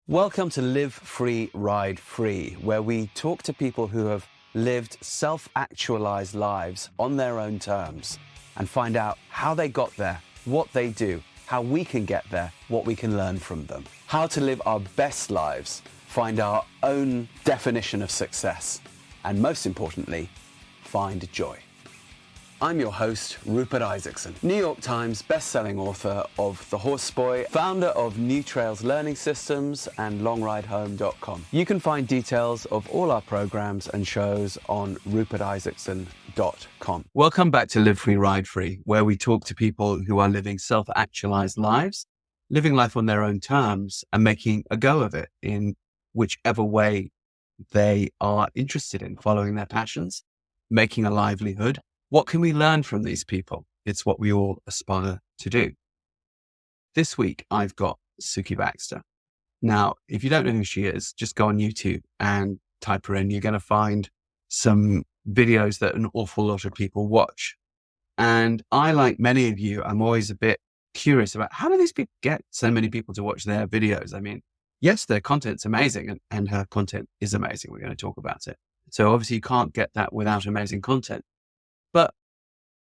Welcome to Live Free, Ride Free, where we talk to people who have lived self-actualized lives on their own terms and find out how they got there, what they do, how we can get there, what we can learn from them, how to live our best lives, find our own definition of success, and most importantly, find joy. I'm your host, Rupert Isaacson, New York Times best-selling author of The Horse Boy, founder of New Trails Learning Systems and LongRideHome.com. You can find details of all our programs and shows on rupertisaacson.com. Welcome back to Live Free, Ride Free, where we talk to people who are living self-actualized lives, living life on their own terms and making a go of it in whichever way they are interested in, following their passions, making a livelihood. What can we learn from these people? It's what we all aspire to do. This week, I've got Sukie Baxter. Now, if you don't know who she is, just go on YouTube and type her in. You're going to find some videos that an awful lot of people watch. And I, like many of you, I'm always a bit curious about how do these people get so many people to watch their videos? I mean, yes, their content's amazing and her content is amazing. We're going to talk about it. So obviously you can't get that without amazing content. But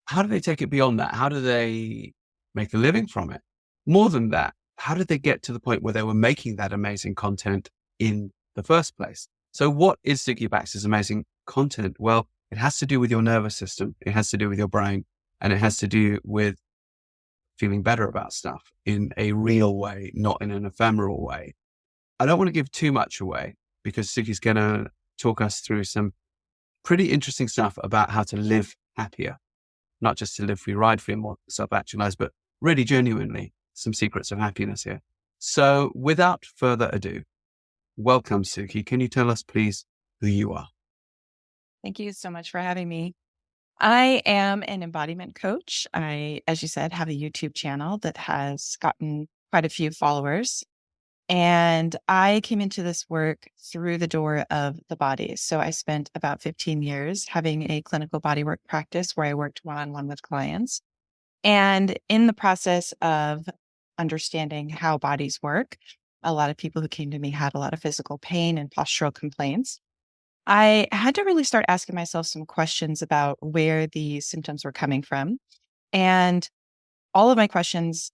how do they take it beyond that? How do they make a living from it? More than that, how did they get to the point where they were making that amazing content in the first place? So what is Sukie Baxter's amazing content? Well, it has to do with your nervous system. It has to do with your brain, and it has to do with feeling better about stuff in a real way, not in an ephemeral way. I don't want to give too much away because Sukie's going to talk us through some pretty interesting stuff about how to live happier, not just to live free, ride free, and more self-actualized, but really genuinely some secrets of happiness here. So without further ado, welcome, Sukie. Can you tell us, please, who you are? Thank you so much for having me. I am an embodiment coach. I, as you said, have a YouTube channel that has gotten quite a few followers. And I came into this work through the door of the body. So I spent about 15 years having a clinical bodywork practice where I worked one-on-one with clients. And in the process of understanding how bodies work, a lot of people who came to me had a lot of physical pain and postural complaints. I had to really start asking myself some questions about where the symptoms were coming from. And all of my questions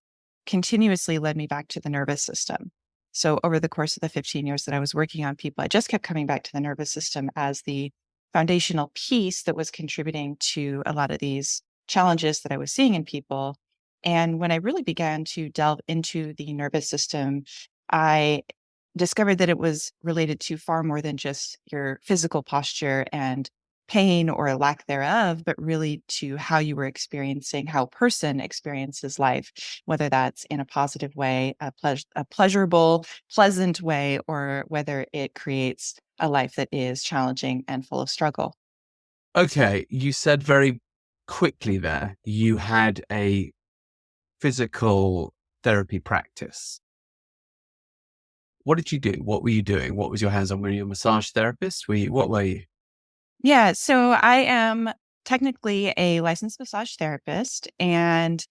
continuously led me back to the nervous system. So over the course of the 15 years that I was working on people, I just kept coming back to the nervous system as the foundational piece that was contributing to a lot of these challenges that I was seeing in people. And when I really began to delve into the nervous system, I discovered that it was related to far more than just your physical posture and pain or lack thereof, but really to how you were experiencing, how a person experiences life, whether that's in a positive way, a pleasurable, pleasant way, or whether it creates a life that is challenging and full of struggle. Okay, you said very quickly there you had a physical therapy practice. What did you do? What were you doing? What was your hands-on? Were you a massage therapist? What were you? Yeah, so I am technically a licensed massage therapist, and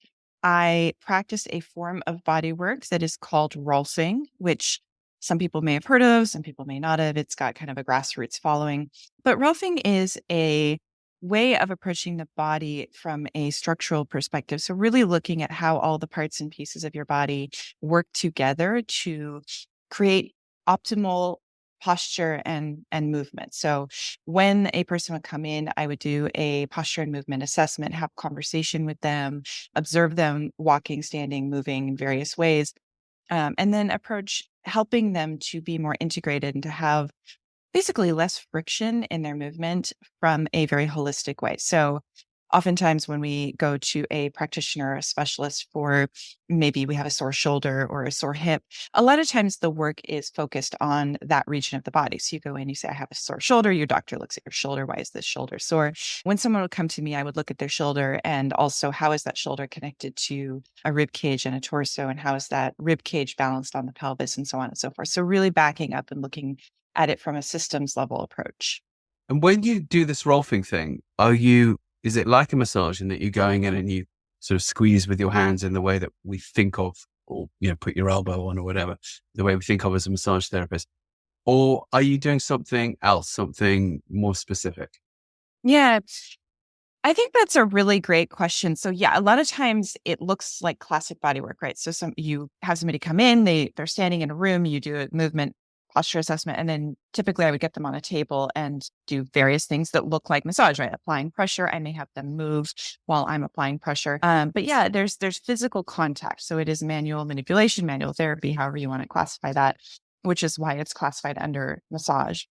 I practice a form of body work that is called rolfing, which some people may have heard of, some people may not have. It's got kind of a grassroots following. But rolfing is a way of approaching the body from a structural perspective. So, really looking at how all the parts and pieces of your body work together to create optimal posture and movement. So when a person would come in, I would do a posture and movement assessment, have conversation with them, observe them walking, standing, moving in various ways, and then approach helping them to be more integrated and to have basically less friction in their movement from a very holistic way. So oftentimes when we go to a practitioner or a specialist for maybe we have a sore shoulder or a sore hip, a lot of times the work is focused on that region of the body. So you go in, you say, I have a sore shoulder. Your doctor looks at your shoulder. Why is this shoulder sore? When someone would come to me, I would look at their shoulder and also how is that shoulder connected to a rib cage and a torso? And how is that rib cage balanced on the pelvis and so on and so forth. So really backing up and looking at it from a systems level approach. And when you do this rolfing thing, is it like a massage in that you're going in and you sort of squeeze with your hands in the way that we think of or, put your elbow on or whatever, the way we think of as a massage therapist? Or are you doing something else, something more specific? Yeah, I think that's a really great question. So yeah, a lot of times it looks like classic body work, right? So you have somebody come in, they're standing in a room, you do a movement posture assessment, and then typically I would get them on a table and do various things that look like massage, right? Applying pressure. I may have them move while I'm applying pressure. But yeah, there's physical contact. So it is manual manipulation, manual therapy, however you want to classify that, which is why it's classified under massage.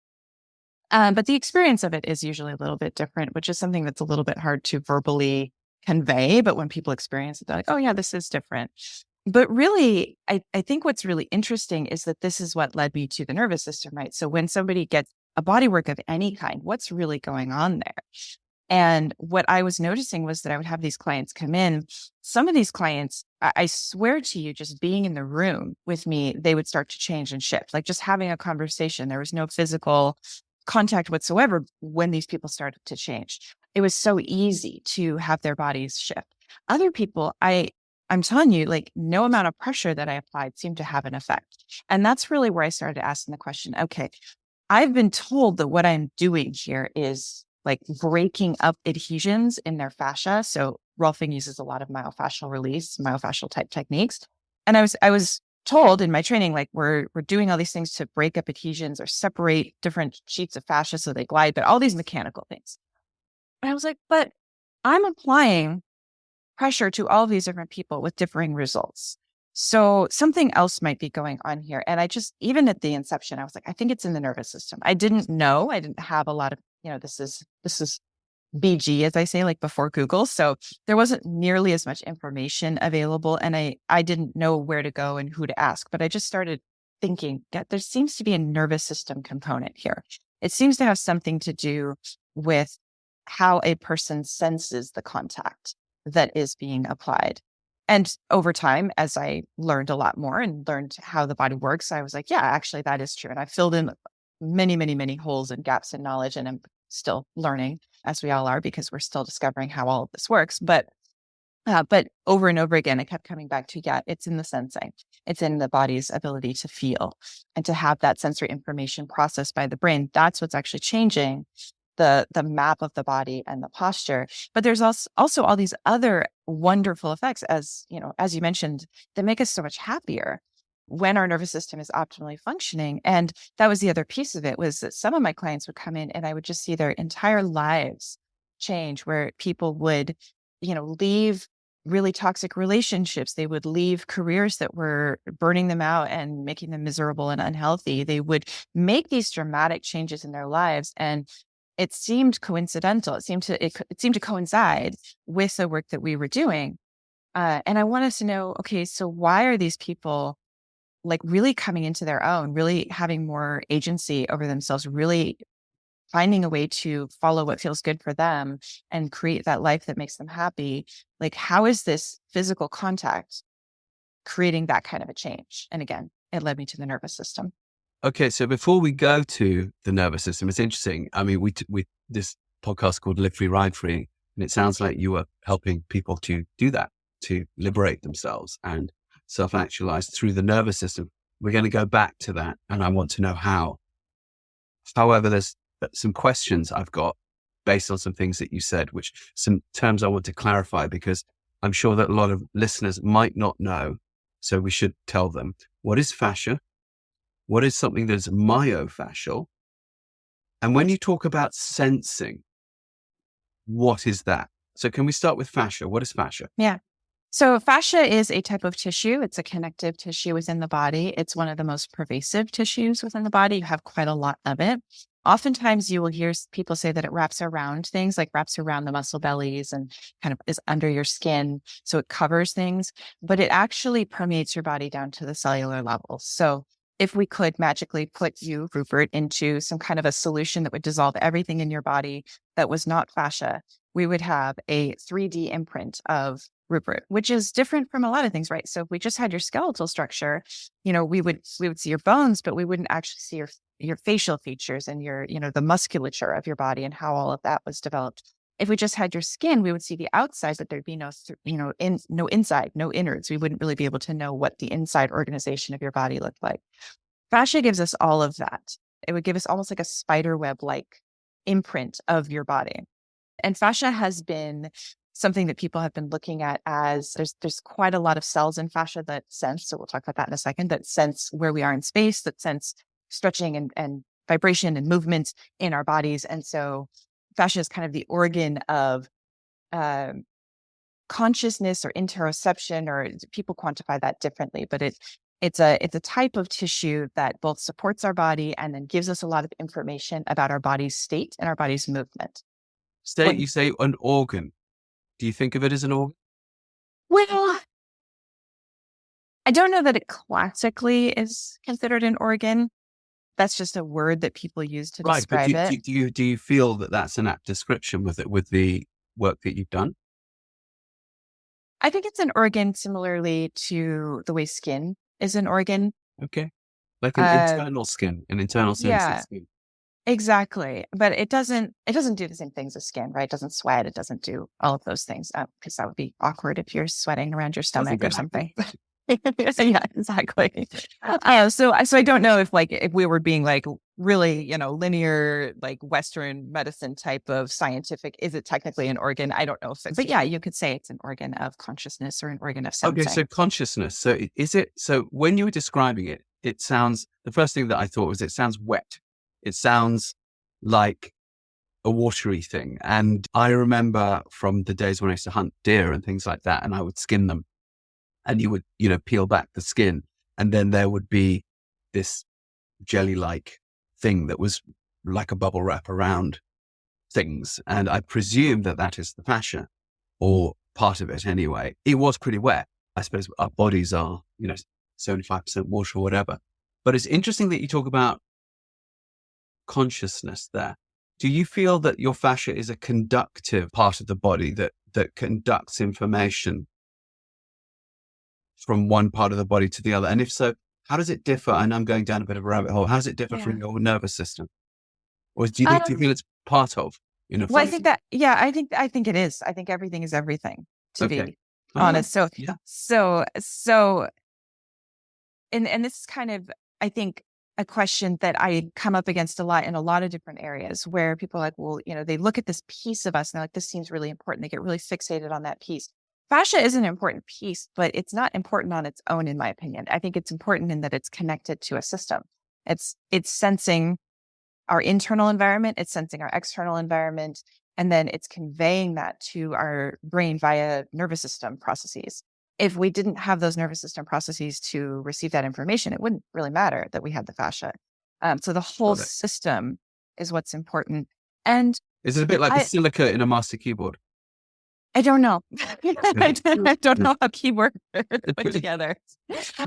But the experience of it is usually a little bit different, which is something that's a little bit hard to verbally convey. But when people experience it, they're like, oh, yeah, this is different. But really, I think what's really interesting is that this is what led me to the nervous system, right? So when somebody gets a body work of any kind, what's really going on there? And what I was noticing was that I would have these clients come in. Some of these clients, I swear to you, just being in the room with me, they would start to change and shift, like just having a conversation. There was no physical contact whatsoever when these people started to change. It was so easy to have their bodies shift. Other people, I'm telling you, like no amount of pressure that I applied seemed to have an effect. And that's really where I started asking the question, okay, I've been told that what I'm doing here is like breaking up adhesions in their fascia. So Rolfing uses a lot of myofascial release, myofascial type techniques. And I was told in my training, like we're doing all these things to break up adhesions or separate different sheets of fascia so they glide, but all these mechanical things. And I was like, but I'm applying pressure to all of these different people with differing results. So something else might be going on here. And I just, even at the inception, I was like, I think it's in the nervous system. I didn't know. I didn't have a lot of, this is BG, as I say, like before Google. So there wasn't nearly as much information available. And I didn't know where to go and who to ask. But I just started thinking that there seems to be a nervous system component here. It seems to have something to do with how a person senses the contact that is being applied. And over time, as I learned a lot more and learned how the body works, I was like, yeah, actually, that is true. And I filled in many, many, many holes and gaps in knowledge. And I'm still learning, as we all are, because we're still discovering how all of this works. But over and over again, I kept coming back to, yeah, it's in the sensing. It's in the body's ability to feel and to have that sensory information processed by the brain. That's what's actually changing the map of the body and the posture. But there's also all these other wonderful effects, as you mentioned, that make us so much happier when our nervous system is optimally functioning. And that was the other piece of it, was that some of my clients would come in and I would just see their entire lives change, where people would, leave really toxic relationships. They would leave careers that were burning them out and making them miserable and unhealthy. They would make these dramatic changes in their lives. And it seemed coincidental. It seemed to coincide with the work that we were doing. And I want us to know, okay, so why are these people like really coming into their own, really having more agency over themselves, really finding a way to follow what feels good for them and create that life that makes them happy? Like, how is this physical contact creating that kind of a change? And again, it led me to the nervous system. Okay, so before we go to the nervous system, it's interesting. I mean, we this podcast called Live Free, Ride Free, and it sounds like you were helping people to do that, to liberate themselves and self-actualize through the nervous system. We're going to go back to that, and I want to know how. However, there's some questions I've got based on some things that you said, which some terms I want to clarify, because I'm sure that a lot of listeners might not know. So we should tell them, what is fascia? What is something that's myofascial? And when you talk about sensing, what is that? So can we start with fascia? What is fascia? Yeah. So fascia is a type of tissue. It's a connective tissue within the body. It's one of the most pervasive tissues within the body. You have quite a lot of it. Oftentimes you will hear people say that it wraps around things, like wraps around the muscle bellies and kind of is under your skin. So it covers things, but it actually permeates your body down to the cellular level. So if we could magically put you, Rupert, into some kind of a solution that would dissolve everything in your body that was not fascia, we would have a 3D imprint of Rupert, which is different from a lot of things, right? So if we just had your skeletal structure, we would see your bones, but we wouldn't actually see your facial features and your, the musculature of your body and how all of that was developed. If we just had your skin, we would see the outside, but there'd be no inside, no innards. We wouldn't really be able to know what the inside organization of your body looked like. Fascia gives us all of that. It would give us almost like a spider web like imprint of your body. And fascia has been something that people have been looking at as there's quite a lot of cells in fascia that sense, so we'll talk about that in a second, that sense where we are in space, that sense stretching and vibration and movement in our bodies. And so fascia is kind of the organ of consciousness or interoception, or people quantify that differently, but it's a type of tissue that both supports our body and then gives us a lot of information about our body's state and our body's movement. You say an organ. Do you think of it as an organ? Well, I don't know that it classically is considered an organ. That's just a word that people use to describe it. Do you feel that that's an apt description with the work that you've done? I think it's an organ similarly to the way skin is an organ. Okay. Like an internal skin, an internal sense of skin. Exactly. But it doesn't do the same things as skin, right? It doesn't sweat. It doesn't do all of those things, because that would be awkward if you're sweating around your stomach or something. Yeah, exactly. So I don't know if we were being like really, linear, like Western medicine type of scientific, is it technically an organ? I don't know if but yeah, you could say it's an organ of consciousness or an organ of sensing. Okay, so consciousness. So so when you were describing it, the first thing that I thought was it sounds wet. It sounds like a watery thing. And I remember from the days when I used to hunt deer and things like that, and I would skin them, and you would, peel back the skin, and then there would be this jelly-like thing that was like a bubble wrap around things. And I presume that is the fascia, or part of it anyway. It was pretty wet. I suppose our bodies are, 75% water or whatever. But it's interesting that you talk about consciousness there. Do you feel that your fascia is a conductive part of the body that conducts information from one part of the body to the other? And if so, how does it differ? And I'm going down a bit of a rabbit hole. How does it differ from your nervous system? Or do you feel it's part of? Well, I think that, I think it is. I think everything is everything, to be honest. So, and this is kind of, I think, a question that I come up against a lot in a lot of different areas, where people are like, well, they look at this piece of us and they're like, this seems really important. They get really fixated on that piece. Fascia is an important piece, but it's not important on its own, in my opinion. I think it's important in that it's connected to a system. It's sensing our internal environment, it's sensing our external environment, and then it's conveying that to our brain via nervous system processes. If we didn't have those nervous system processes to receive that information, it wouldn't really matter that we had the fascia. So the whole system is what's important. And is it a bit like the silica in a master keyboard? I don't know. I don't know how keyboards are put together.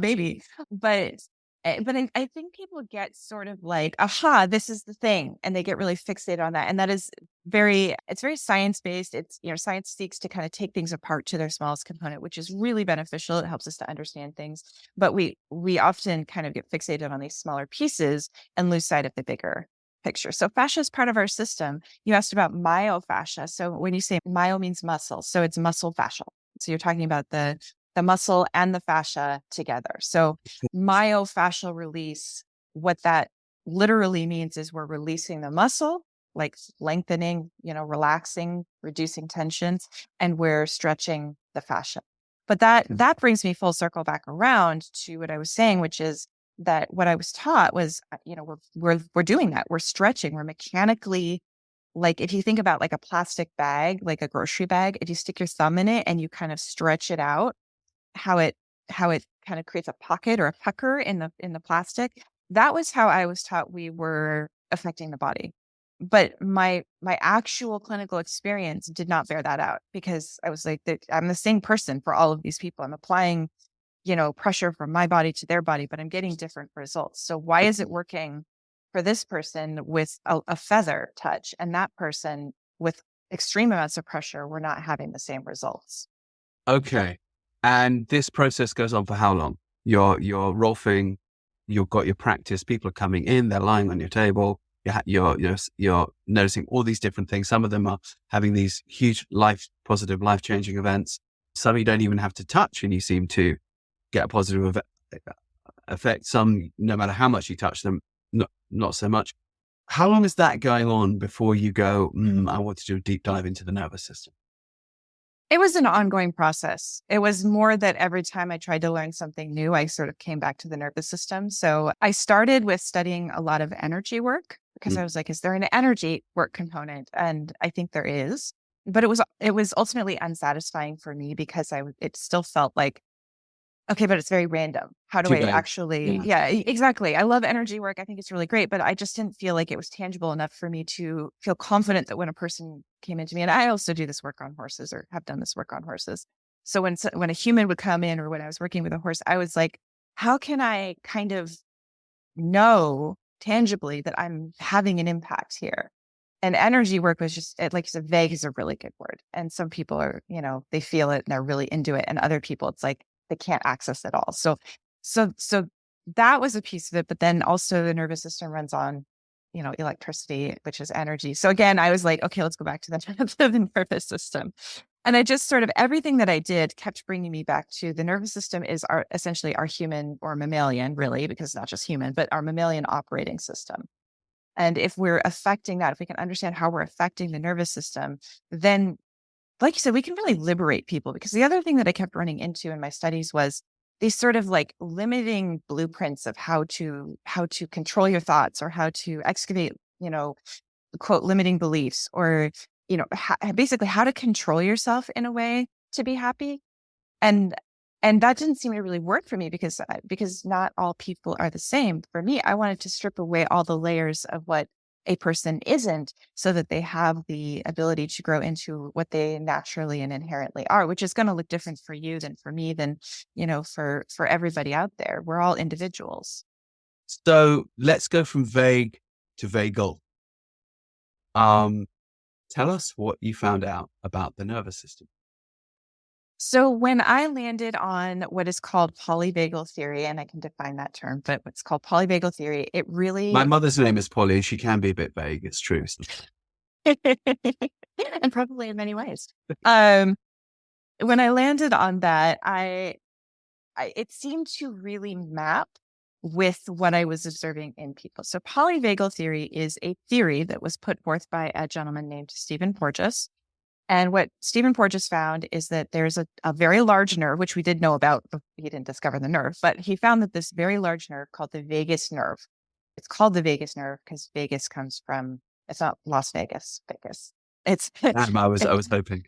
Maybe, but I think people get sort of like, aha, this is the thing, and they get really fixated on that. And that is it's very science based. It's, science seeks to kind of take things apart to their smallest component, which is really beneficial. It helps us to understand things, but we often kind of get fixated on these smaller pieces and lose sight of the bigger picture. So fascia is part of our system. You asked about myofascia. So when you say myo means muscle, so it's muscle fascia. So you're talking about the muscle and the fascia together. So myofascial release, what that literally means is we're releasing the muscle, like lengthening, relaxing, reducing tension, and we're stretching the fascia. But that brings me full circle back around to what I was saying, which is that what I was taught was, we're doing that. We're stretching. We're mechanically, like if you think about like a plastic bag, like a grocery bag, if you stick your thumb in it and you kind of stretch it out, how it kind of creates a pocket or a pucker in the plastic. That was how I was taught we were affecting the body. But my actual clinical experience did not bear that out, because I was like, I'm the same person for all of these people. I'm applying pressure from my body to their body, but I'm getting different results. So why is it working for this person with a feather touch, and that person with extreme amounts of pressure, we're not having the same results? Okay. And this process goes on for how long? You're rolfing, you've got your practice, people are coming in, they're lying on your table, You're noticing all these different things. Some of them are having these huge positive, life-changing events. Some you don't even have to touch and you seem to get a positive effect. Some, no matter how much you touch them, not so much. How long is that going on before you go, I want to do a deep dive into the nervous system? It was an ongoing process. It was more that every time I tried to learn something new, I sort of came back to the nervous system. So I started with studying a lot of energy work because I was like, is there an energy work component? And I think there is. But it was ultimately unsatisfying for me because it still felt like, okay, but it's very random. How do I actually? Yeah, exactly. I love energy work. I think it's really great, but I just didn't feel like it was tangible enough for me to feel confident that when a person came into me, and I also do this work on horses or have done this work on horses. So when a human would come in or when I was working with a horse, I was like, how can I kind of know tangibly that I'm having an impact here? And energy work was just, like you said, vague is a really good word. And some people are, they feel it and they're really into it. And other people, it's like, they can't access it all. So that was a piece of it. But then also the nervous system runs on, electricity, which is energy. So again, I was like, okay, let's go back to the nervous system. And I just sort of everything that I did kept bringing me back to the nervous system is essentially our human or mammalian, really, because it's not just human, but our mammalian operating system. And if we're affecting that, if we can understand how we're affecting the nervous system, then like you said, we can really liberate people, because the other thing that I kept running into in my studies was these sort of like limiting blueprints of how to control your thoughts or how to excavate, quote, limiting beliefs, or, basically how to control yourself in a way to be happy. And that didn't seem to really work for me because not all people are the same. For me, I wanted to strip away all the layers of what a person isn't so that they have the ability to grow into what they naturally and inherently are, which is going to look different for you than for me, than, for everybody out there. We're all individuals. So let's go from vague to vagal. Tell us what you found out about the nervous system. So when I landed on what is called polyvagal theory, and I can define that term, but what's called polyvagal theory, it really... My mother's name is Polly. She can be a bit vague. It's true. And probably in many ways. When I landed on that, it seemed to really map with what I was observing in people. So polyvagal theory is a theory that was put forth by a gentleman named Stephen Porges. And what Stephen Porges found is that there's a very large nerve, which we did know about, but he didn't discover the nerve, but he found that this very large nerve called the vagus nerve. It's called the vagus nerve because Vegas comes from, it's not Las Vegas, Vegas. I was hoping.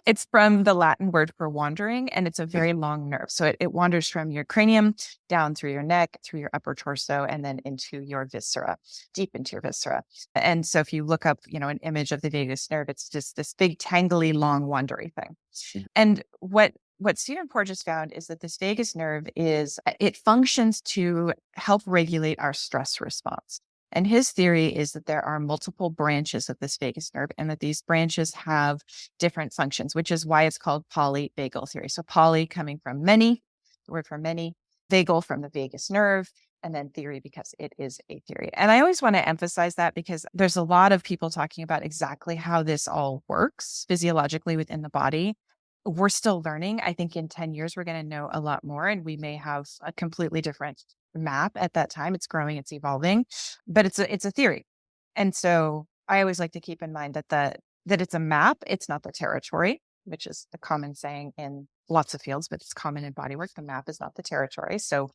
It's from the Latin word for wandering, and it's a very long nerve. So it wanders from your cranium down through your neck, through your upper torso, and then into your viscera, deep into your viscera. And so if you look up, an image of the vagus nerve, it's just this big, tangly, long, wandery thing. And what Stephen Porges found is that this vagus nerve it functions to help regulate our stress response. And his theory is that there are multiple branches of this vagus nerve and that these branches have different functions, which is why it's called polyvagal theory. So poly coming from many, the word for many, vagal from the vagus nerve, and then theory because it is a theory. And I always want to emphasize that because there's a lot of people talking about exactly how this all works physiologically within the body. We're still learning. I think in 10 years, we're going to know a lot more, and we may have a completely different map at that time. It's growing, it's evolving, but it's a theory. And so I always like to keep in mind that it's a map. It's not the territory, which is a common saying in lots of fields, but it's common in bodywork. The map is not the territory. So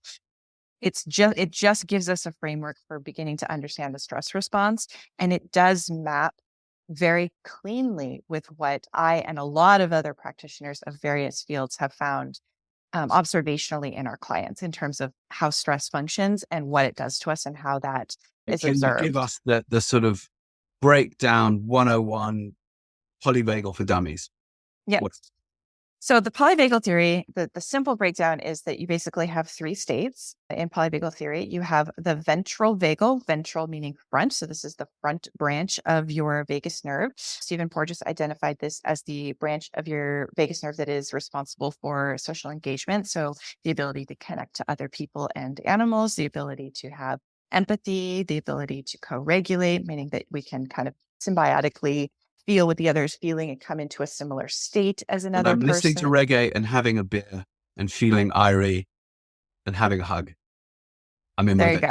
it just gives us a framework for beginning to understand the stress response. And it does map very cleanly with what I and a lot of other practitioners of various fields have found observationally in our clients in terms of how stress functions and what it does to us and how that is observed. Can you give us the sort of breakdown 101 polyvagal for dummies? Yeah. So the polyvagal theory, the simple breakdown is that you basically have three states in polyvagal theory. You have the ventral vagal, ventral meaning front. So this is the front branch of your vagus nerve. Stephen Porges identified this as the branch of your vagus nerve that is responsible for social engagement. So the ability to connect to other people and animals, the ability to have empathy, the ability to co-regulate, meaning that we can kind of symbiotically feel what the other is feeling and come into a similar state as And another I'm listening person. to reggae and having a beer and feeling irie and having a hug. I'm in There my you base.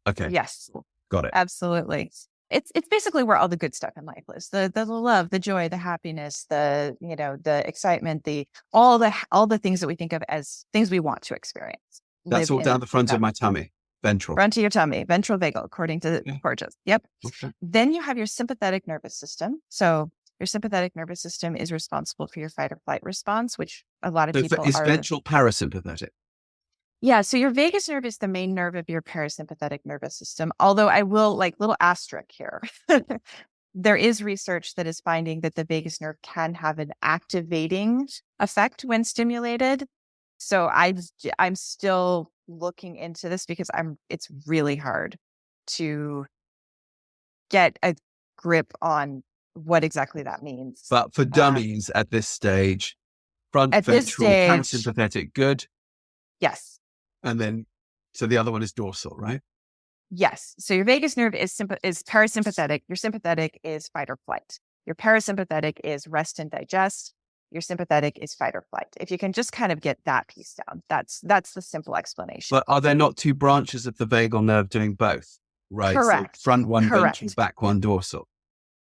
go. Okay. Yes, Got it. absolutely. It's basically where all the good stuff in life is. The love, the joy, the happiness, the the excitement, all the things that we think of as things we want to experience. That's Live all down in the front of that my tummy, ventral. front of your tummy, ventral vagal, according to Yeah. Porges. Yep. Okay. Then you have your sympathetic nervous system. So your sympathetic nervous system is responsible for your fight or flight response, which a lot of So people is are. ventral parasympathetic? Yeah, so your vagus nerve is the main nerve of your parasympathetic nervous system. Although I will little asterisk here. There is research that is finding that the vagus nerve can have an activating effect when stimulated. So I'm still looking into this because it's really hard to get a grip on what exactly that means. But for dummies at this stage, front At this ventral stage, parasympathetic, good. yes. And then, so the other one is dorsal, right? Yes. So your vagus nerve is parasympathetic. Your sympathetic is fight or flight. Your parasympathetic is rest and digest. Your sympathetic is fight or flight. If you can just kind of get that piece down, that's the simple explanation. But are there not two branches of the vagal nerve doing both? Right. Correct. So front one Correct. ventral, back one dorsal.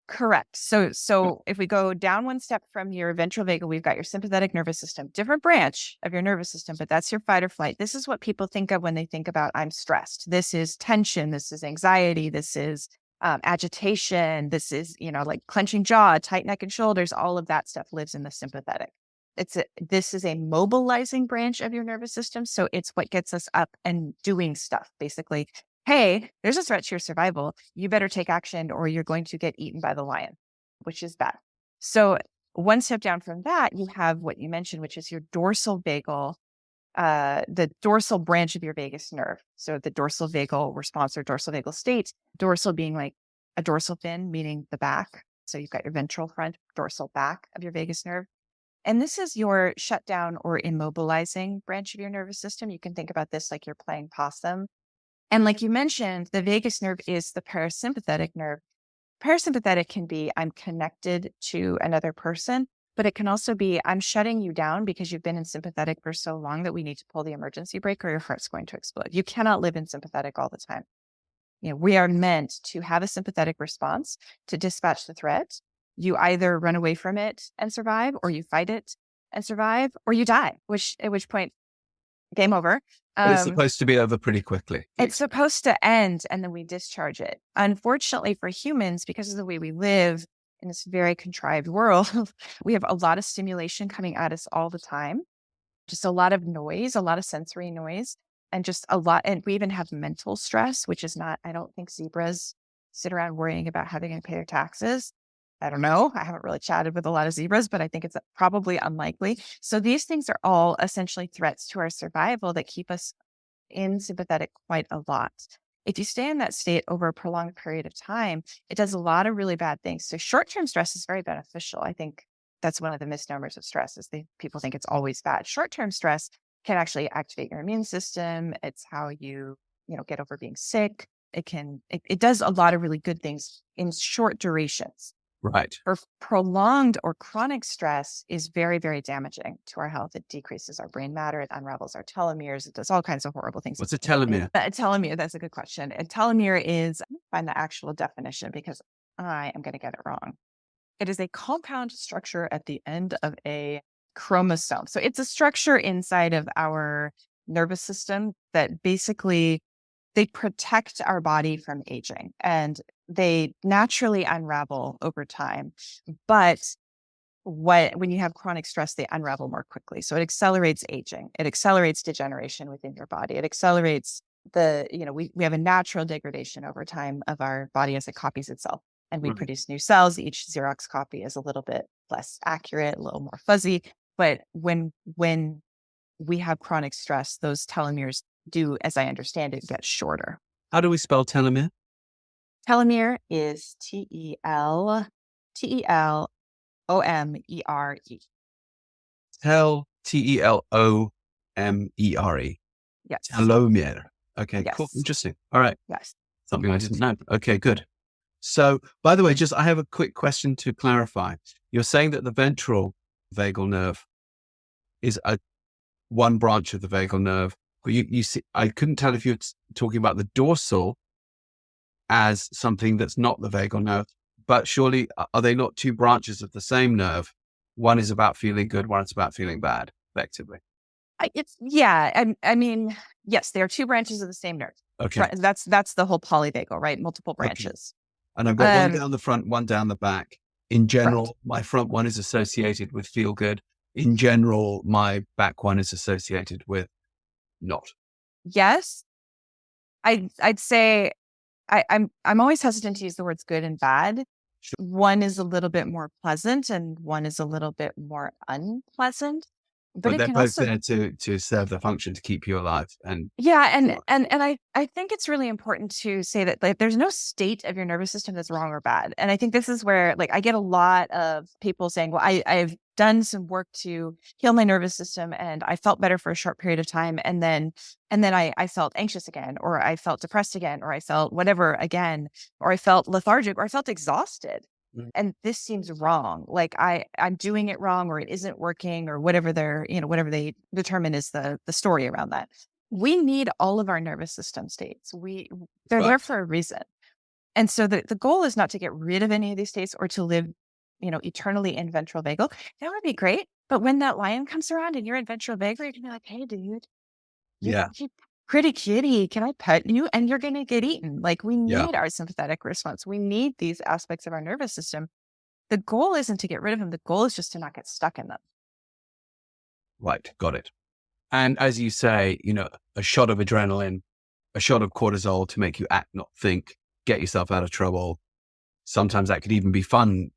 Correct. So if we go down one step from your ventral vagal, we've got your sympathetic nervous system, different branch of your nervous system, but that's your fight or flight. This is what people think of when they think about I'm stressed. This is tension. This is anxiety. This is agitation. This is, like clenching jaw, tight neck and shoulders. All of that stuff lives in the sympathetic. This is a mobilizing branch of your nervous system. So it's what gets us up and doing stuff, basically. Hey, there's a threat to your survival. You better take action or you're going to get eaten by the lion, which is bad. So one step down from that, you have what you mentioned, which is your dorsal vagal, the dorsal branch of your vagus nerve. So the dorsal vagal response or dorsal vagal state, dorsal being like a dorsal fin, meaning the back. So you've got your ventral front, dorsal back of your vagus nerve. And this is your shutdown or immobilizing branch of your nervous system. You can think about this like you're playing possum. And like you mentioned, the vagus nerve is the parasympathetic nerve. Parasympathetic can be I'm connected to another person, but it can also be I'm shutting you down because you've been in sympathetic for so long that we need to pull the emergency brake or your heart's going to explode. You cannot live in sympathetic all the time. We are meant to have a sympathetic response to dispatch the threat. You either run away from it and survive, or you fight it and survive, or you die, at which point, game over. But it's supposed to be over pretty quickly. It's supposed to end and then we discharge it. Unfortunately for humans, because of the way we live in this very contrived world, we have a lot of stimulation coming at us all the time. Just a lot of noise, a lot of sensory noise, and just a lot. And we even have mental stress, which is not, I don't think zebras sit around worrying about having to pay their taxes. I don't know. I haven't really chatted with a lot of zebras, but I think it's probably unlikely. So these things are all essentially threats to our survival that keep us in sympathetic quite a lot. If you stay in that state over a prolonged period of time, it does a lot of really bad things. So short-term stress is very beneficial. I think that's one of the misnomers of stress is people think it's always bad. Short-term stress can actually activate your immune system. It's how you get over being sick. It does a lot of really good things in short durations. Right. Or prolonged or chronic stress is very, very damaging to our health. It decreases our brain matter. It unravels our telomeres. It does all kinds of horrible things. What's a telomere? A telomere, that's a good question. A telomere is, find the actual definition because I am going to get it wrong. It is a compound structure at the end of a chromosome. So it's a structure inside of our nervous system that basically they protect our body from aging and they naturally unravel over time. But when you have chronic stress, they unravel more quickly. So it accelerates aging. It accelerates degeneration within your body. It accelerates we have a natural degradation over time of our body as it copies itself. And we produce new cells. Each Xerox copy is a little bit less accurate, a little more fuzzy. But when we have chronic stress, those telomeres do, as I understand it, get shorter. How do we spell telomere? Telomere is Telomere. Telomere. Yes. Telomere. Okay, cool. Yes. Interesting. All right. Yes. Something I didn't know. Okay, good. So, by the way, I have a quick question to clarify. You're saying that the ventral vagal nerve is one branch of the vagal nerve, but you see, I couldn't tell if you're talking about the dorsal as something that's not the vagal nerve, but surely are they not two branches of the same nerve? One is about feeling good, one is about feeling bad, effectively. I mean, yes, they are two branches of the same nerve. Okay. That's the whole polyvagal, right? Multiple Okay. branches. And I've got one down the front, one down the back. In general, Correct. my front one is associated with feel good. In general, my back one is associated with not. Yes, I'd say I'm always hesitant to use the words good and bad. Sure. One is a little bit more pleasant and one is a little bit more unpleasant. But But it they're can both also there to serve the function to keep you alive. And Yeah, and I think it's really important to say that like there's no state of your nervous system that's wrong or bad. And I think this is where like I get a lot of people saying, "Well, I've done some work to heal my nervous system and I felt better for a short period of time and then I felt anxious again or I felt depressed again or I felt whatever again or I felt lethargic or I felt exhausted." mm, And this seems wrong. Like I'm doing it wrong or it isn't working or whatever whatever they determine is the story around that. We need all of our nervous system states. They're right, there for a reason. And so the goal is not to get rid of any of these states or to live, eternally in ventral vagal. That would be great. But when that lion comes around and you're in ventral vagal, you're gonna be like, "Hey dude, yeah, you pretty kitty, can I pet you?" And you're gonna get eaten. Like we yeah, need our sympathetic response. We need these aspects of our nervous system. The goal isn't to get rid of them. The goal is just to not get stuck in them. right, got it. And as you say, a shot of adrenaline, a shot of cortisol to make you act, not think, get yourself out of trouble. Sometimes that could even be fun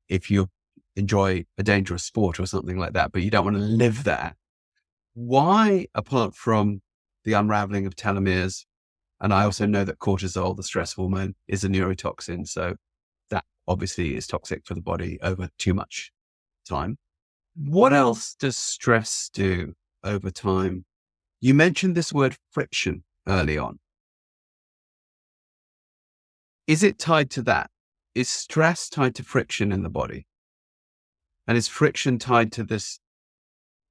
if you enjoy a dangerous sport or something like that, but you don't want to live there. Why, apart from the unraveling of telomeres, and I also know that cortisol, the stress hormone, is a neurotoxin. So that obviously is toxic for the body over too much time. What else does stress do over time? You mentioned this word friction early on. Is it tied to that? Is stress tied to friction in the body? And is friction tied to this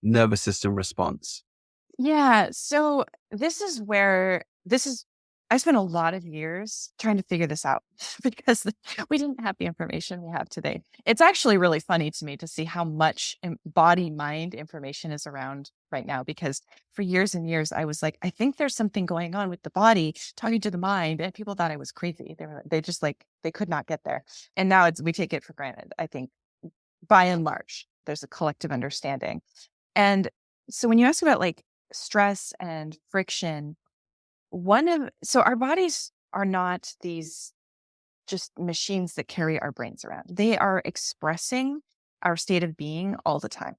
nervous system response? Yeah. So I spent a lot of years trying to figure this out because we didn't have the information we have today. It's actually really funny to me to see how much body mind information is around right now because for years and years I was like, I think there's something going on with the body talking to the mind, and people thought I was crazy. They just like they could not get there. And now we take it for granted. I think by and large, there's a collective understanding. And so when you ask about like stress and friction, so our bodies are not these just machines that carry our brains around. They are expressing our state of being all the time,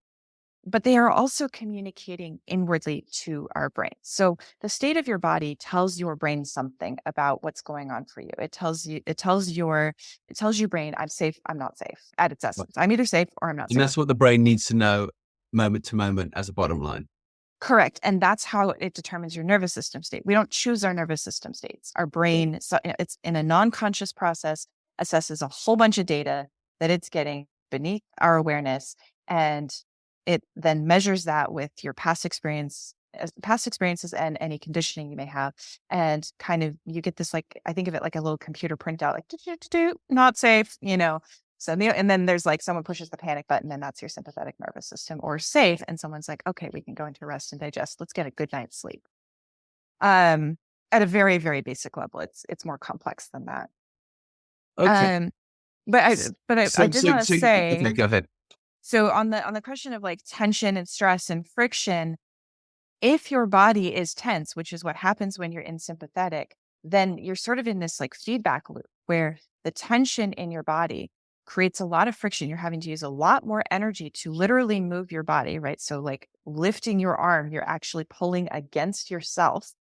but they are also communicating inwardly to our brain. So the state of your body tells your brain something about what's going on for you. It tells your brain, I'm safe, I'm not safe at its Right. essence. I'm either safe or I'm not And safe. that's what the brain needs to know moment to moment as a bottom line. Correct. And that's how it determines your nervous system state. We don't choose our nervous system states. Our brain, so it's in a non-conscious process, assesses a whole bunch of data that it's getting beneath our awareness. And it then measures that with your past experiences and any conditioning you may have. And kind of you get this, like, I think of it like a little computer printout, like not safe. So, and then there's like someone pushes the panic button and that's your sympathetic nervous system, or safe. And someone's like, okay, we can go into rest and digest. Let's get a good night's sleep. At a very, very basic level, it's more complex than that. Okay. But I did want to Okay, say, go ahead. so on the question of like tension and stress and friction, if your body is tense, which is what happens when you're in sympathetic, then you're sort of in this like feedback loop where the tension in your body creates a lot of friction. You're having to use a lot more energy to literally move your body, right? So like lifting your arm, you're actually pulling against yourself.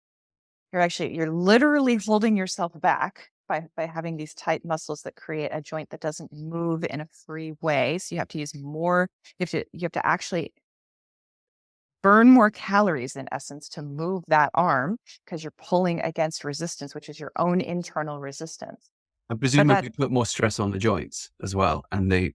You're literally holding yourself back by having these tight muscles that create a joint that doesn't move in a free way. So you have to use more, you have to actually burn more calories in essence to move that arm because you're pulling against resistance, which is your own internal resistance. And presumably put more stress on the joints as well, and the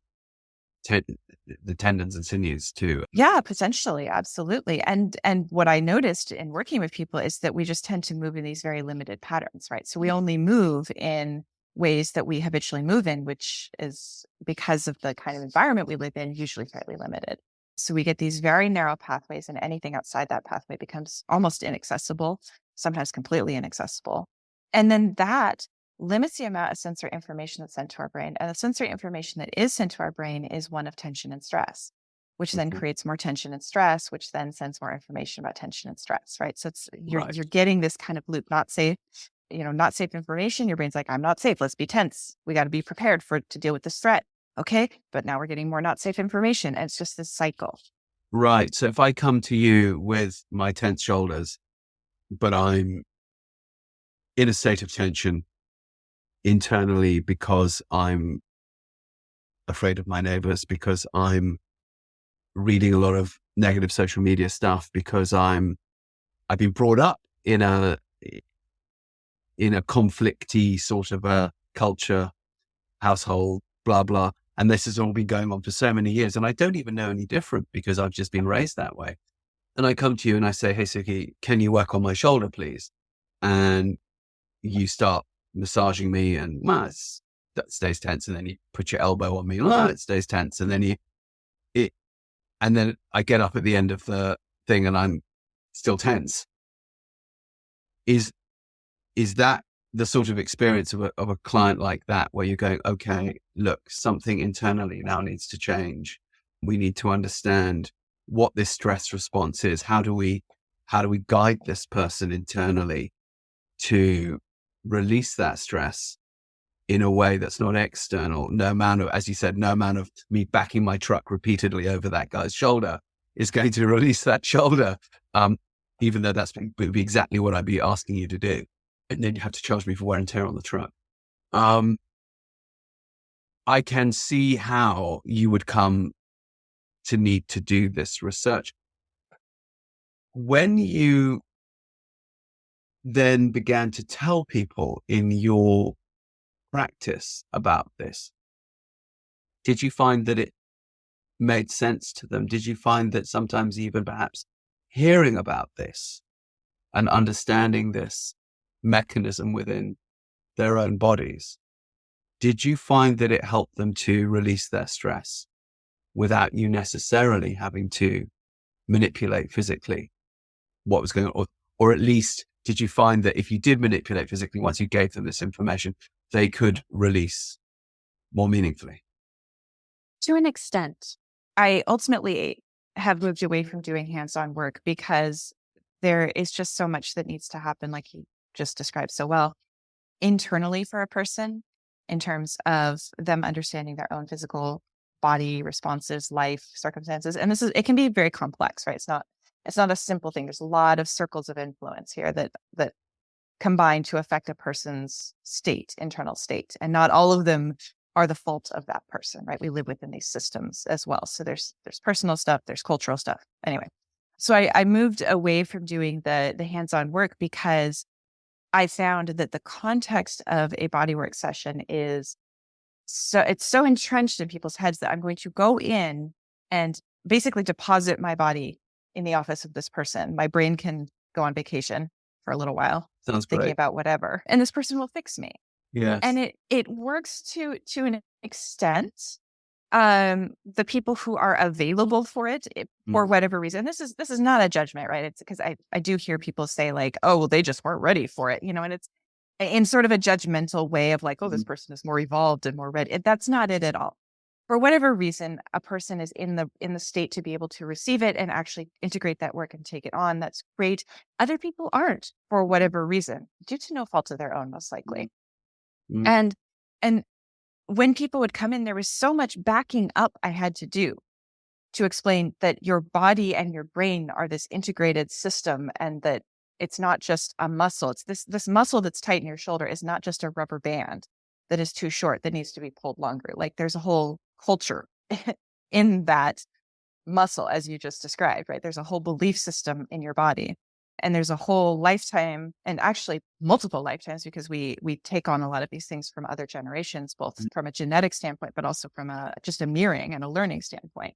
tendons and sinews too. Yeah, potentially. Absolutely. And what I noticed in working with people is that we just tend to move in these very limited patterns, right? So we only move in ways that we habitually move in, which is because of the kind of environment we live in, usually fairly limited. So we get these very narrow pathways, and anything outside that pathway becomes almost inaccessible, sometimes completely inaccessible. And then that limits the amount of sensory information that's sent to our brain. And the sensory information that is sent to our brain is one of tension and stress, which then creates more tension and stress, which then sends more information about tension and stress, right? So you're getting this kind of loop, not safe information. Your brain's like, I'm not safe. Let's be tense. We got to be prepared to deal with this threat. Okay. But now we're getting more not safe information. And it's just this cycle. Right. So if I come to you with my tense shoulders, but I'm in a state of tension internally because I'm afraid of my neighbors, because I'm reading a lot of negative social media stuff, because I've been brought up in a conflicty sort of a culture, household, blah, blah. And this has all been going on for so many years. And I don't even know any different because I've just been raised that way. And I come to you and I say, hey, Sukie, can you work on my shoulder, please? And you start massaging me and that stays tense. And then you put your elbow on me, it stays tense. And then and then I get up at the end of the thing and I'm still tense. Is that the sort of experience of a client like that, where you're going, okay, look, something internally now needs to change. We need to understand what this stress response is. How do we guide this person internally to release that stress in a way that's not external? No amount of, as you said, no amount of me backing my truck repeatedly over that guy's shoulder is going to release that shoulder. Even though would be exactly what I'd be asking you to do. And then you have to charge me for wear and tear on the truck. I can see how you would come to need to do this research. When you then began to tell people in your practice about this, did you find that it made sense to them? Did you find that sometimes even perhaps hearing about this and understanding this mechanism within their own bodies, did you find that it helped them to release their stress without you necessarily having to manipulate physically what was going on? Or at least, did you find that if you did manipulate physically, once you gave them this information, they could release more meaningfully? To an extent. I ultimately have moved away from doing hands-on work because there is just so much that needs to happen, like you just described so well, internally for a person in terms of them understanding their own physical body responses, life circumstances. And it can be very complex, right? It's not a simple thing. There's a lot of circles of influence here that combine to affect a person's internal state. And not all of them are the fault of that person, right? We live within these systems as well. So there's personal stuff, there's cultural stuff. Anyway, so I moved away from doing the hands-on work because I found that the context of a bodywork session it's so entrenched in people's heads that I'm going to go in and basically deposit my body in the office of this person. My brain can go on vacation for a little while, Sounds thinking great. about whatever, and this person will fix me. Yes. And it works to an extent. The people who are available for it, for whatever reason, this is not a judgment, right? It's because I do hear people say like, oh, well, they just weren't ready for it, and it's in sort of a judgmental way of like, oh, this person is more evolved and more ready. That's not it at all. For whatever reason, a person is in the state to be able to receive it and actually integrate that work and take it on. That's great. Other people aren't, for whatever reason, due to no fault of their own, most likely. And when people would come in, there was so much backing up I had to do to explain that your body and your brain are this integrated system, and that it's not just a muscle. It's this muscle that's tight in your shoulder is not just a rubber band that is too short that needs to be pulled longer. Like there's a whole culture in that muscle, as you just described, right? There's a whole belief system in your body. And there's a whole lifetime, and actually multiple lifetimes, because we take on a lot of these things from other generations, both from a genetic standpoint, but also from just a mirroring and a learning standpoint.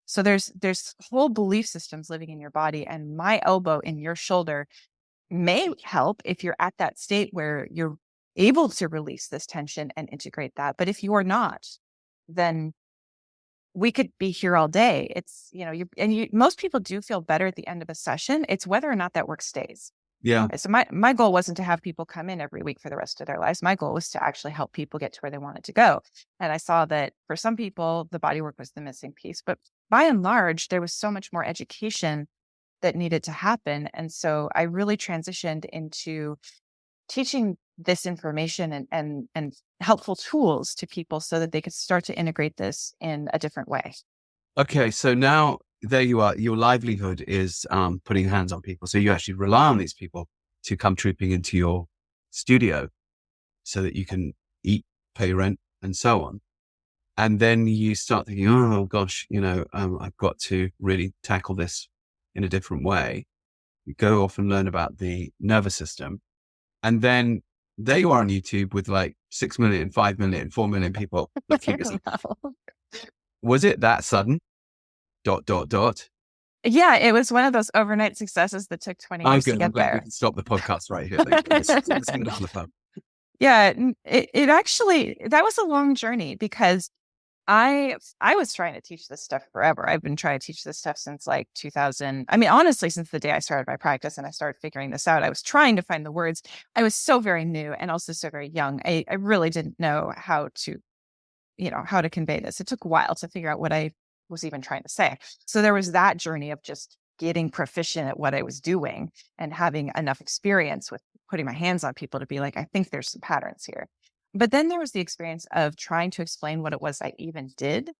So there's whole belief systems living in your body, and my elbow in your shoulder may help if you're at that state where you're able to release this tension and integrate that. But if you're not, then we could be here all day. It's, most people do feel better at the end of a session. It's whether or not that work stays. Yeah. So my goal wasn't to have people come in every week for the rest of their lives. My goal was to actually help people get to where they wanted to go. And I saw that for some people, the body work was the missing piece. But by and large, there was so much more education that needed to happen. And so I really transitioned into teaching this information and helpful tools to people so that they could start to integrate this in a different way. Okay. So now there you are. Your livelihood is putting hands on people. So you actually rely on these people to come trooping into your studio so that you can eat, pay rent, and so on. And then you start thinking, oh gosh, I've got to really tackle this in a different way. You go off and learn about the nervous system. And then there you are on YouTube with like 6 million, 5 million, 4 million people looking at you. Was it that sudden? ... Yeah, it was one of those overnight successes that took 20 years to get there. We can stop the podcast right here. Let's get on the phone. Yeah, it actually, that was a long journey, because I was trying to teach this stuff forever. I've been trying to teach this stuff since like 2000. I mean, honestly, since the day I started my practice and I started figuring this out, I was trying to find the words. I was so very new and also so very young. I really didn't know how to convey this. It took a while to figure out what I was even trying to say. So there was that journey of just getting proficient at what I was doing and having enough experience with putting my hands on people to be like, I think there's some patterns here. But then there was the experience of trying to explain what it was I even did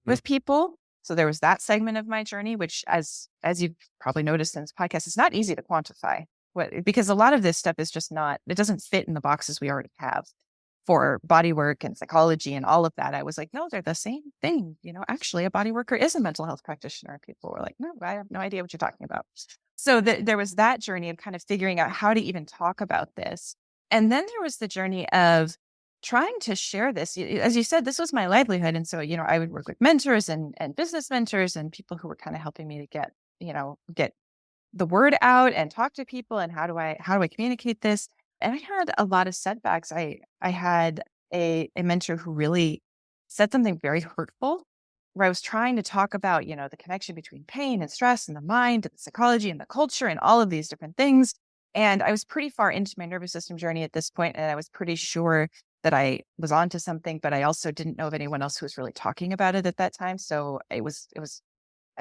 with people. So there was that segment of my journey, which, as you've probably noticed in this podcast, it's not easy to quantify, because a lot of this stuff is just not, it doesn't fit in the boxes we already have for body work and psychology and all of that. I was like, no, they're the same thing. Actually, a body worker is a mental health practitioner. People were like, no, I have no idea what you're talking about. So there was that journey of kind of figuring out how to even talk about this. And then there was the journey of trying to share this. As you said, this was my livelihood. And so, I would work with mentors and business mentors and people who were kind of helping me to get the word out and talk to people. And how do I communicate this? And I had a lot of setbacks. I had a mentor who really said something very hurtful, where I was trying to talk about, the connection between pain and stress and the mind and the psychology and the culture and all of these different things. And I was pretty far into my nervous system journey at this point, and I was pretty sure that I was onto something, but I also didn't know of anyone else who was really talking about it at that time. So I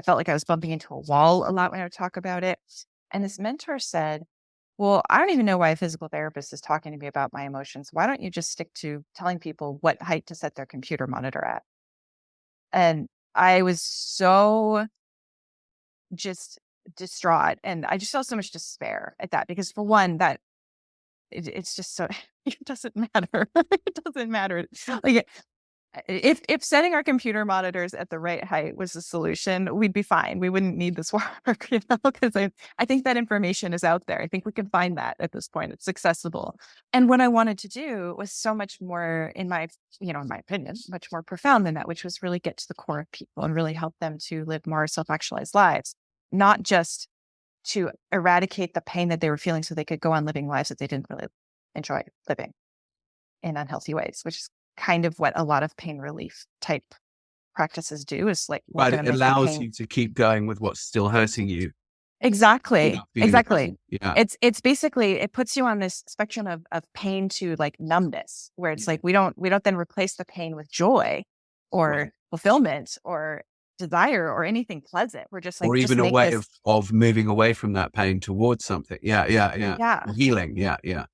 felt like I was bumping into a wall a lot when I would talk about it. And this mentor said, well, I don't even know why a physical therapist is talking to me about my emotions. Why don't you just stick to telling people what height to set their computer monitor at? And I was so just distraught. And I just felt so much despair at that, because for one, that it's just so, it doesn't matter. It doesn't matter. Like, if setting our computer monitors at the right height was the solution, we'd be fine. We wouldn't need this work, because I think that information is out there. I think we can find that at this point. It's accessible. And what I wanted to do was so much more, in my opinion, much more profound than that, which was really get to the core of people and really help them to live more self-actualized lives, not just to eradicate the pain that they were feeling so they could go on living lives that they didn't really enjoy living in unhealthy ways, which is kind of what a lot of pain relief type practices do, is like, but it allows you to keep going with what's still hurting you. Exactly. Exactly. Yeah. It's basically, it puts you on this spectrum of pain to like numbness, where it's like, we don't then replace the pain with joy or fulfillment or desire or anything pleasant. We're just like, or even a way of moving away from that pain towards something. Yeah. Healing. Yeah.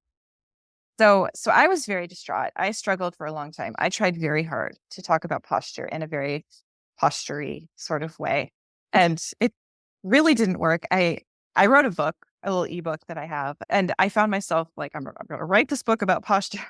So I was very distraught. I struggled for a long time. I tried very hard to talk about posture in a very posture-y sort of way, and it really didn't work. I wrote a book, a little ebook that I have, and I found myself like, I'm going to write this book about posture.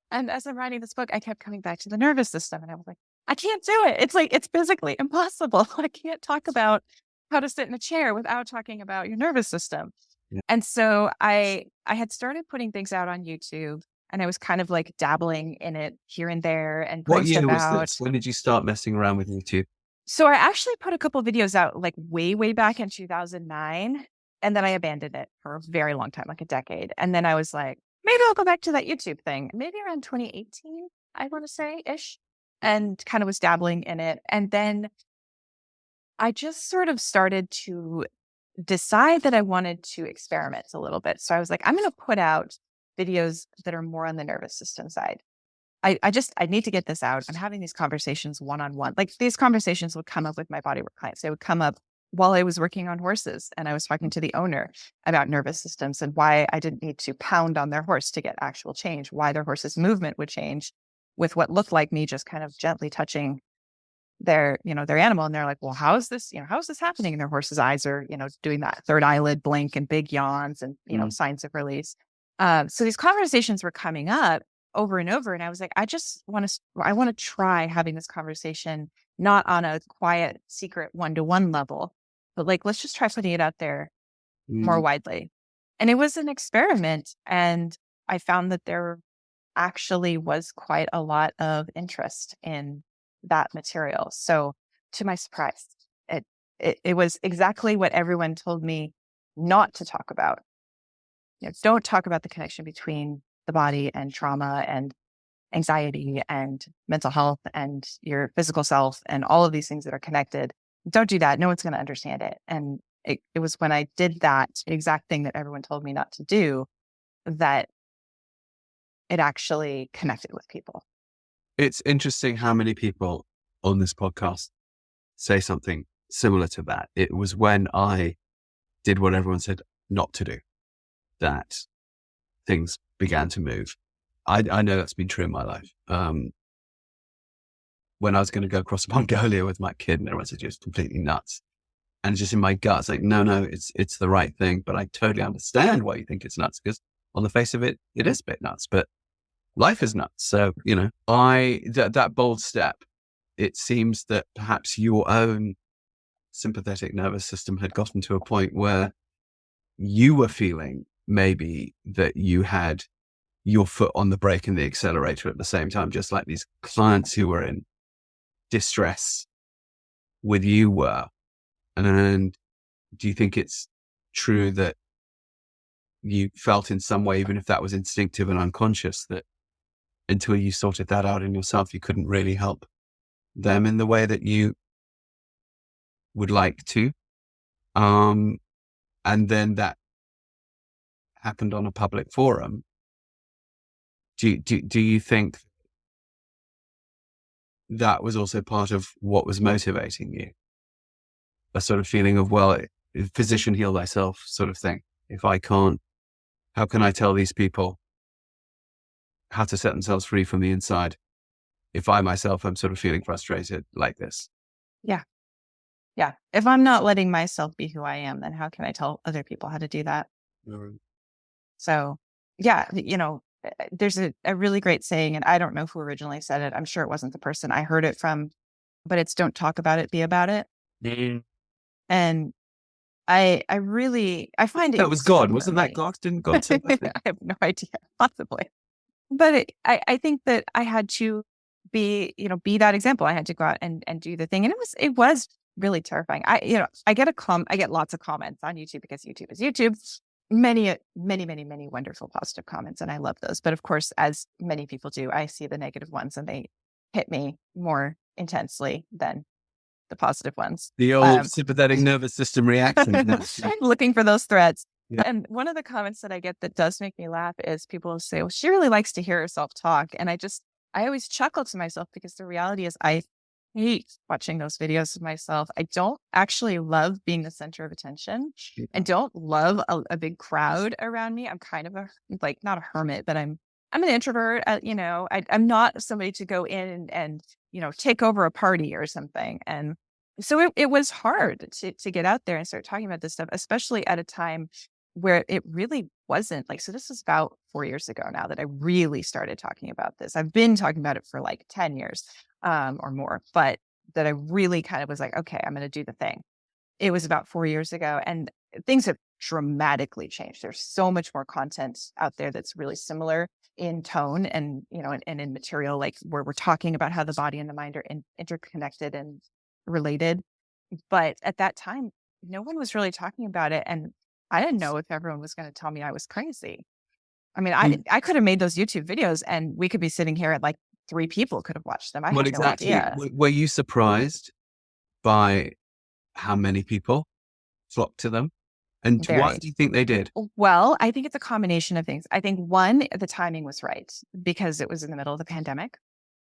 And as I'm writing this book, I kept coming back to the nervous system, and I was like, I can't do it. It's like, it's physically impossible. I can't talk about how to sit in a chair without talking about your nervous system. Yeah. And so I had started putting things out on YouTube, and I was kind of like dabbling in it here and there and What putting year stuff was out. this? When did you start messing around with YouTube? So I actually put a couple videos out like way, way back in 2009. And then I abandoned it for a very long time, like a decade. And then I was like, maybe I'll go back to that YouTube thing. Maybe around 2018, I want to say ish, and kind of was dabbling in it. And then I just sort of started to decide that I wanted to experiment a little bit. So I was like, I'm going to put out videos that are more on the nervous system side. I need to get this out. I'm having these conversations one-on-one. Like these conversations would come up with my bodywork clients. They would come up while I was working on horses, and I was talking to the owner about nervous systems and why I didn't need to pound on their horse to get actual change, why their horse's movement would change with what looked like me just kind of gently touching their animal. And they're like, well, how is this happening? And their horse's eyes are, doing that third eyelid blink and big yawns and, signs of release. So these conversations were coming up over and over. And I was like, I want to try having this conversation, not on a quiet, secret one-to-one level, but like, let's just try putting it out there more widely. And it was an experiment. And I found that there actually was quite a lot of interest in that material. So to my surprise, it was exactly what everyone told me not to talk about. Don't talk about the connection between the body and trauma and anxiety and mental health and your physical self and all of these things that are connected. Don't do that. No one's going to understand it. And it was when I did that exact thing that everyone told me not to do that it actually connected with people. It's interesting how many people on this podcast say something similar to that. It was when I did what everyone said not to do that things began to move. I know that's been true in my life. When I was going to go across Mongolia with my kid, and everyone said, you're just completely nuts. And just in my gut, it's like, no, it's the right thing. But I totally understand why you think it's nuts, because on the face of it, it is a bit nuts, but life is nuts. So, that bold step, it seems that perhaps your own sympathetic nervous system had gotten to a point where you were feeling maybe that you had your foot on the brake and the accelerator at the same time, just like these clients who were in distress with you were. And do you think it's true that you felt in some way, even if that was instinctive and unconscious, that until you sorted that out in yourself, you couldn't really help them in the way that you would like to? And then that happened on a public forum. Do you think that was also part of what was motivating you? A sort of feeling of, well, physician heal thyself sort of thing. If I can't, how can I tell these people how to set themselves free from the inside if I myself am sort of feeling frustrated like this? Yeah. Yeah. If I'm not letting myself be who I am, then how can I tell other people how to do that? Mm. So yeah, there's a really great saying, and I don't know who originally said it. I'm sure it wasn't the person I heard it from, but it's don't talk about it, be about it. Mm. And I find it. That was God. Wasn't that God? Didn't God say that? I have no idea, possibly. But I think that I had to be that example. I had to go out and do the thing. And it was really terrifying. I get lots of comments on YouTube because YouTube is YouTube. Many, many, many, many wonderful positive comments. And I love those. But of course, as many people do, I see the negative ones and they hit me more intensely than the positive ones. The old sympathetic nervous system reaction. I'm looking for those threads. Yeah. And one of the comments that I get that does make me laugh is people will say, well, she really likes to hear herself talk. And I always chuckle to myself, because the reality is I hate watching those videos of myself. I don't actually love being the center of attention. I don't love a big crowd around me. I'm kind of not a hermit, but I'm an introvert. I'm not somebody to go in and take over a party or something. And so it was hard to get out there and start talking about this stuff, especially at a time where it really wasn't like, so this is about 4 years ago now that I really started talking about this. I've been talking about it for like 10 years or more, but that I really kind of was like, okay, I'm going to do the thing. It was about 4 years ago, and things have dramatically changed. There's so much more content out there that's really similar in tone and, and in material, like where we're talking about how the body and the mind are interconnected and related. But at that time, no one was really talking about it. And I didn't know if everyone was going to tell me I was crazy. I mean, Mm. I could have made those YouTube videos and we could be sitting here at like 3 people could have watched them. I What had no exactly, idea. were you surprised by how many people flocked to them? And why Very. do you think they did? Well, I think it's a combination of things. I think one, the timing was right because it was in the middle of the pandemic.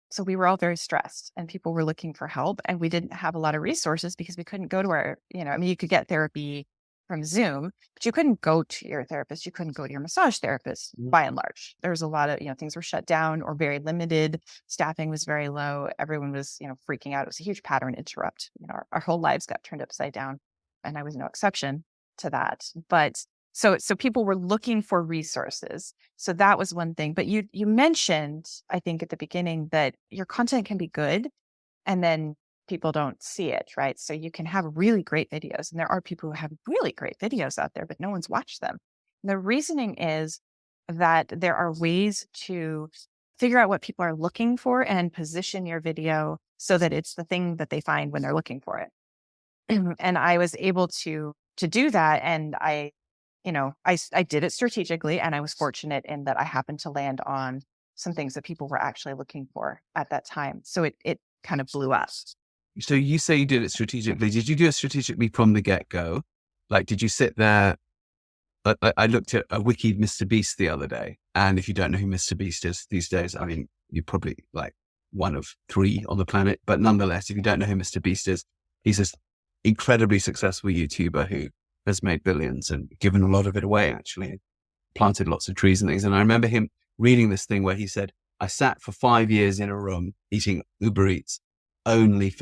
So we were all very stressed and people were looking for help and we didn't have a lot of resources because we couldn't go to our, I mean, you could get therapy from Zoom, but you couldn't go to your therapist. You couldn't go to your massage therapist by and large. There was a lot of, things were shut down or very limited. Staffing was very low. Everyone was, freaking out. It was a huge pattern interrupt. Our whole lives got turned upside down and I was no exception to that. But so people were looking for resources. So that was one thing. But you mentioned, I think at the beginning, that your content can be good and then people don't see it, right? So you can have really great videos and there are people who have really great videos out there, but no one's watched them. And the reasoning is that there are ways to figure out what people are looking for and position your video so that it's the thing that they find when they're looking for it. And I was able to do that. And I did it strategically and I was fortunate in that I happened to land on some things that people were actually looking for at that time. So it kind of blew up. So you say you did it strategically. Did you do it strategically from the get-go? Like, did you sit there? I looked at a wiki Mr. Beast the other day. And if you don't know who Mr. Beast is these days, I mean, you're probably like one of 3 on the planet. But nonetheless, if you don't know who Mr. Beast is, he's this incredibly successful YouTuber who has made billions and given a lot of it away, actually, planted lots of trees and things. And I remember him reading this thing where he said, I sat for 5 years in a room eating Uber Eats, only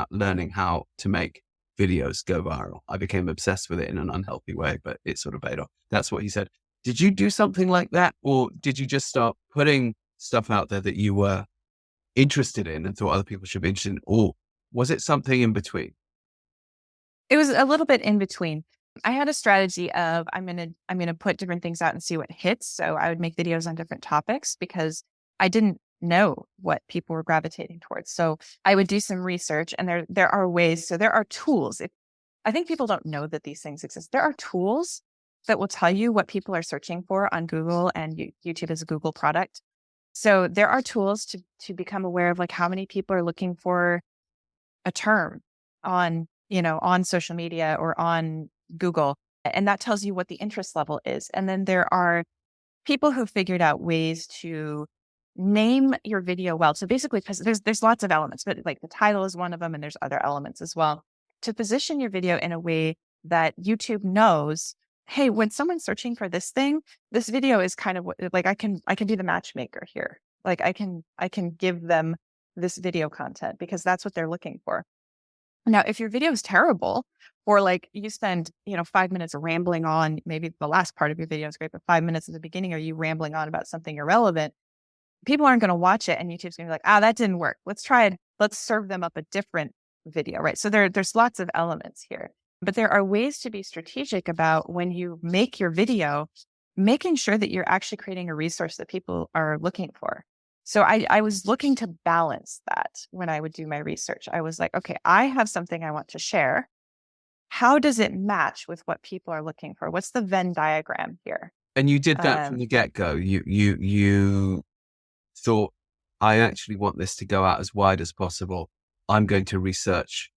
learning how to make videos go viral. I became obsessed with it in an unhealthy way, but it sort of paid off. That's what he said. Did you do something like that? Or did you just start putting stuff out there that you were interested in and thought other people should be interested in? Or was it something in between? It was a little bit in between. I had a strategy of I'm gonna put different things out and see what hits. So I would make videos on different topics because I didn't know what people were gravitating towards. So I would do some research, and there are ways. So there are tools. I think people don't know that these things exist. There are tools that will tell you what people are searching for on Google, and YouTube is a Google product. So there are tools to become aware of like how many people are looking for a term on on social media or on Google, and that tells you what the interest level is. And then there are people who figured out ways to name your video well. So basically, because there's lots of elements, but like the title is one of them, and there's other elements as well. To position your video in a way that YouTube knows, hey, when someone's searching for this thing, this video is kind of like I can be the matchmaker here. Like I can give them this video content because that's what they're looking for. Now, if your video is terrible, or like you spend, 5 minutes rambling on, maybe the last part of your video is great, but 5 minutes at the beginning, are you rambling on about something irrelevant? People aren't going to watch it and YouTube's going to be like, that didn't work. Let's try it. Let's serve them up a different video, right? So there's lots of elements here, but there are ways to be strategic about when you make your video, making sure that you're actually creating a resource that people are looking for. So I was looking to balance that when I would do my research. I was like, okay, I have something I want to share. How does it match with what people are looking for? What's the Venn diagram here? And you did that from the get-go. You thought, I actually want this to go out as wide as possible. I'm going to research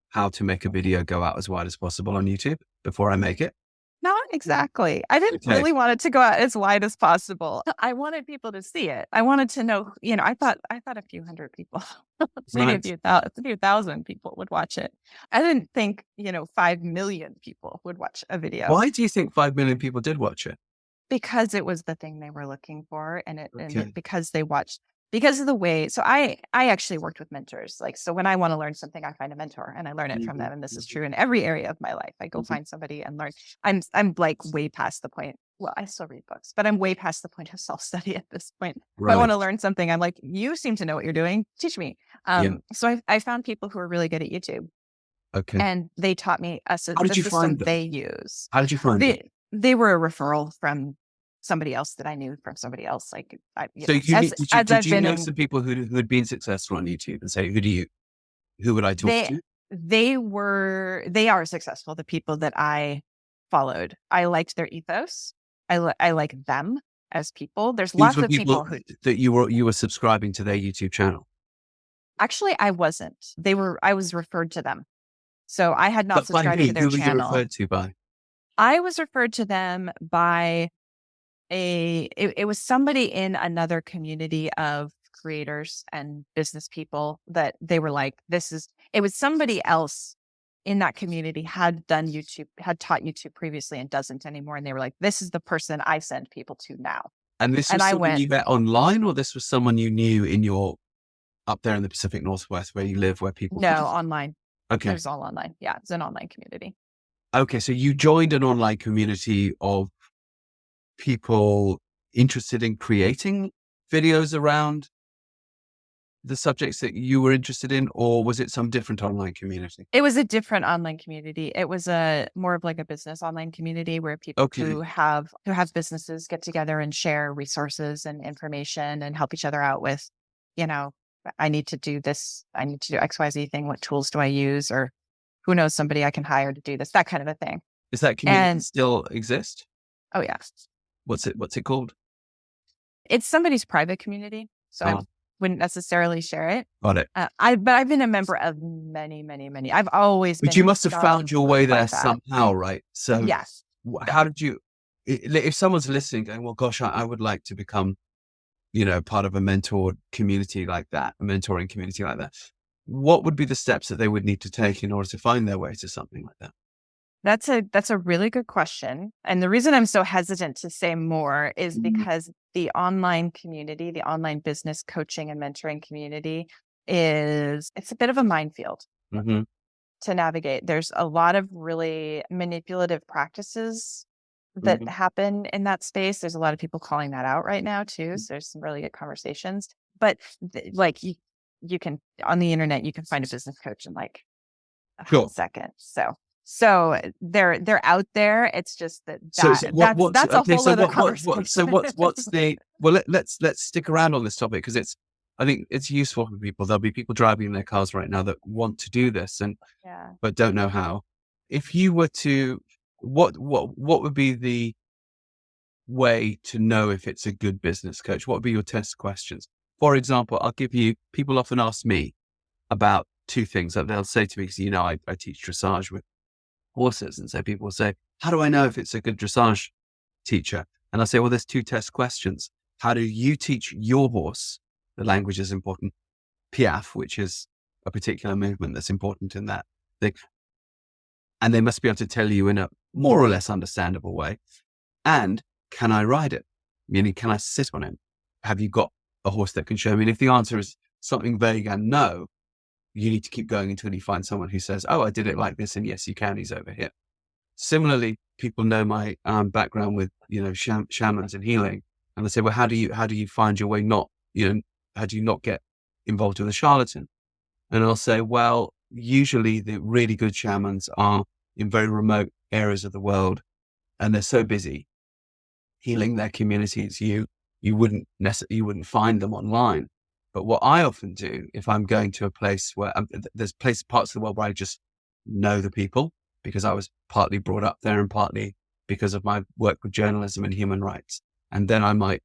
how to make a video go out as wide as possible on YouTube before I make it. Not exactly. I didn't really want it to go out as wide as possible. I wanted people to see it. I wanted to know, I thought a few hundred people, maybe a few thousand people would watch it. I didn't think, 5 million people would watch a video. Why do you think 5 million people did watch it? Because it was the thing they were looking for, and because they watched because of the way, so I actually worked with mentors. Like, so when I want to learn something, I find a mentor and I learn it from them. And this is true in every area of my life. I go find somebody and learn. I'm like way past the point. Well, I still read books, but I'm way past the point of self-study at this point. If I want to learn something, I'm like, you seem to know what you're doing. Teach me. So I found people who are really good at YouTube. Okay. And they taught me How did you find them? they use. How did you find them? They were a referral from somebody else that I knew from somebody else. Like, did you know some people who had been successful on YouTube and say, who would I talk to? They are successful. The people that I followed, I liked their ethos. I like them as people. There's lots of people that you were subscribing to their YouTube channel. Actually, I wasn't. I was referred to them. So I had not subscribed to their channel. Who were you referred to by? I was referred to them by it was somebody in another community of creators and business people that they were like, it was somebody else in that community had taught YouTube previously and doesn't anymore. And they were like, this is the person I send people to now. And this was someone you met online, or this was someone you knew up there in the Pacific Northwest where you live, where people... No, online. Okay. It was all online. Yeah, it's an online community. Okay, so you joined an online community of people interested in creating videos around the subjects that you were interested in, or was it some different online community? It was a different online community. It was more of like a business online community where people who have businesses get together and share resources and information and help each other out with, I need to do this. I need to do XYZ thing. What tools do I use? Or who knows, somebody I can hire to do this, that kind of a thing. Does that community still exist? Oh, yeah. What's it called? It's somebody's private community. So I wouldn't necessarily share it. Got it. But I've been a member of many, many, many. I've always been. But you must have found your way there somehow, right? So yes. How did you, if someone's listening going, well, gosh, I would like to become, part of a mentoring community like that, what would be the steps that they would need to take in order to find their way to something like that? That's a really good question. And the reason I'm so hesitant to say more is because the online community, the online business coaching and mentoring community it's a bit of a minefield to navigate. There's a lot of really manipulative practices that happen in that space. There's a lot of people calling that out right now too. So there's some really good conversations, but you can, on the internet, you can find a business coach in like a second. So they're out there. It's just that's a whole other conversation. So what's the, let's stick around on this topic because I think it's useful for people. There'll be people driving in their cars right now that want to do this but don't know how. If you were to, what would be the way to know if it's a good business coach? What would be your test questions? For example, people often ask me about two things that they'll say to me, because I teach dressage with horses. And so people will say, how do I know if it's a good dressage teacher? And I say, well, there's two test questions. How do you teach your horse? The language is important. Piaffe, which is a particular movement that's important in that thing. And they must be able to tell you in a more or less understandable way. And can I ride it? Meaning, can I sit on him? Have you got a horse that can show me? And if the answer is something vague and no, you need to keep going until you find someone who says, oh, I did it like this. And yes, you can. He's over here. Similarly, people know my background with, shamans and healing. And they say, well, how do you find your way how do you not get involved with a charlatan? And I'll say, well, usually the really good shamans are in very remote areas of the world and they're so busy healing their communities. You wouldn't find them online. But what I often do, if I'm going to a place where there's parts of the world where I just know the people because I was partly brought up there and partly because of my work with journalism and human rights. And then I might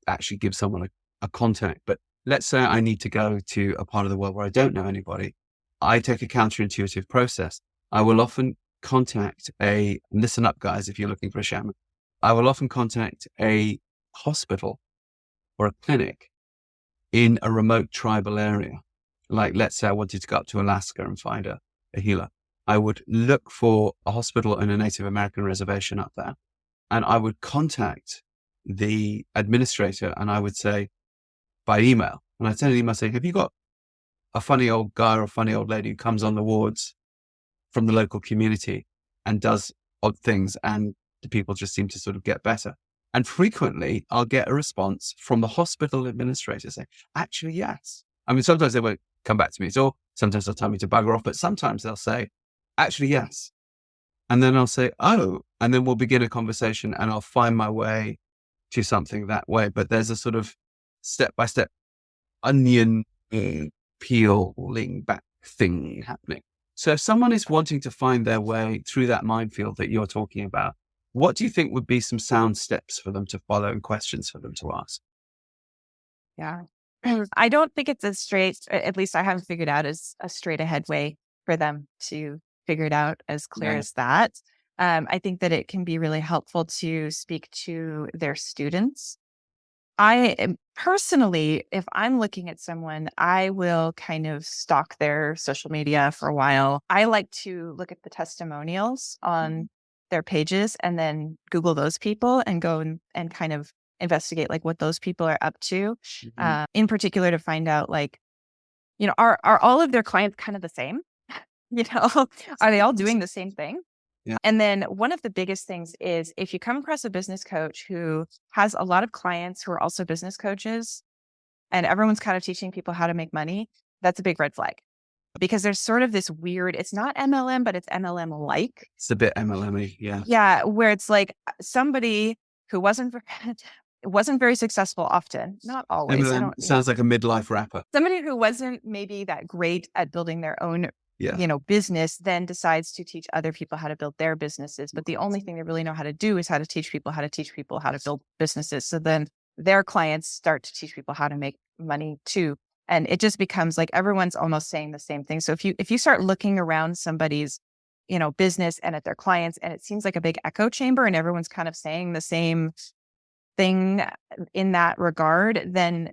actually give someone a contact. But let's say I need to go to a part of the world where I don't know anybody. I take a counterintuitive process. I will often contact listen up guys, if you're looking for a shaman, I will often contact a hospital or a clinic in a remote tribal area. Like, let's say I wanted to go up to Alaska and find a healer. I would look for a hospital in a Native American reservation up there. And I would contact the administrator and I would say, by email. And I send an email saying, have you got a funny old guy or a funny old lady who comes on the wards from the local community and does odd things, and the people just seem to sort of get better? And frequently I'll get a response from the hospital administrator saying, actually, yes. I mean, sometimes they won't come back to me at all. Sometimes they'll tell me to bugger off, but sometimes they'll say, actually, yes. And then I'll say, oh, and then we'll begin a conversation and I'll find my way to something that way. But there's a sort of step-by-step onion peeling back thing happening. So if someone is wanting to find their way through that minefield that you're talking about, what do you think would be some sound steps for them to follow and questions for them to ask? Yeah. I don't think it's as straight, at least I haven't figured out as a straight ahead way for them to figure it out as clear as that. I think that it can be really helpful to speak to their students. I am personally, if I'm looking at someone, I will kind of stalk their social media for a while. I like to look at the testimonials on their pages and then Google those people and go and kind of investigate like what those people are up to, in particular to find out like, are all of their clients kind of the same? Are they all doing the same thing? Yeah. And then one of the biggest things is if you come across a business coach who has a lot of clients who are also business coaches and everyone's kind of teaching people how to make money, that's a big red flag. Because there's sort of this weird, it's not MLM, but it's MLM-like. It's a bit MLM-y, yeah. Yeah, where it's like somebody who wasn't very successful often, not always. MLM sounds like a midlife rapper. Somebody who wasn't maybe that great at building their own business then decides to teach other people how to build their businesses. But the only thing they really know how to do is how to teach people how to build businesses. So then their clients start to teach people how to make money too. And it just becomes like everyone's almost saying the same thing. So if you start looking around somebody's, business and at their clients, and it seems like a big echo chamber and everyone's kind of saying the same thing in that regard, then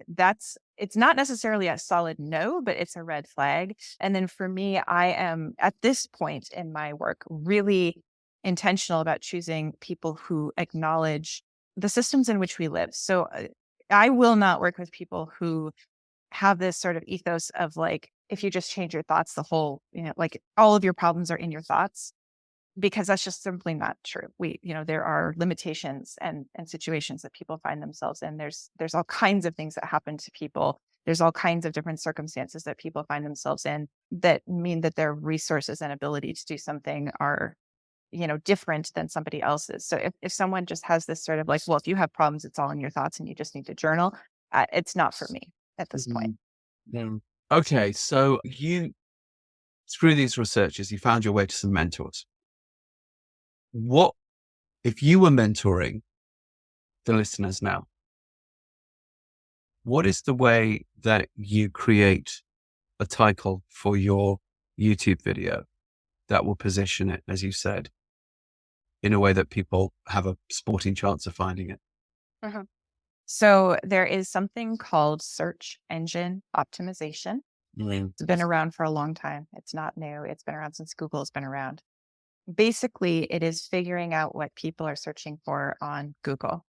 it's not necessarily a solid no, but it's a red flag. And then for me, I am at this point in my work really intentional about choosing people who acknowledge the systems in which we live. So I will not work with people who have this sort of ethos of like, if you just change your thoughts, the whole, like all of your problems are in your thoughts. Because that's just simply not true. There are limitations and situations that people find themselves in. There's all kinds of things that happen to people. There's all kinds of different circumstances that people find themselves in that mean that their resources and ability to do something are, different than somebody else's. So if someone just has this sort of like, well, if you have problems, it's all in your thoughts and you just need to journal, it's not for me at this point. Okay. So through these researches, you found your way to some mentors. What, if you were mentoring the listeners now, what is the way that you create a title for your YouTube video that will position it, as you said, in a way that people have a sporting chance of finding it? So there is something called search engine optimization. It's been around for a long time. It's not new. It's been around since Google has been around. Basically, it is figuring out what people are searching for on Google.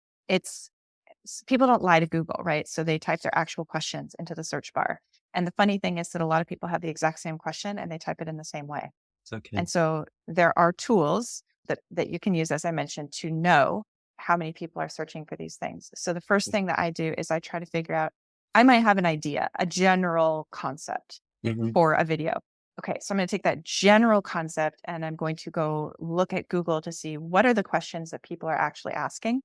People don't lie to Google, right? So they type their actual questions into the search bar. And the funny thing is that a lot of people have the exact same question and they type it in the same way. Okay. And so there are tools that you can use, as I mentioned, to know how many people are searching for these things. So the first thing that I do is I try to figure out, I might have an idea, a general concept for a video. Okay, so I'm going to take that general concept and I'm going to go look at Google to see what are the questions that people are actually asking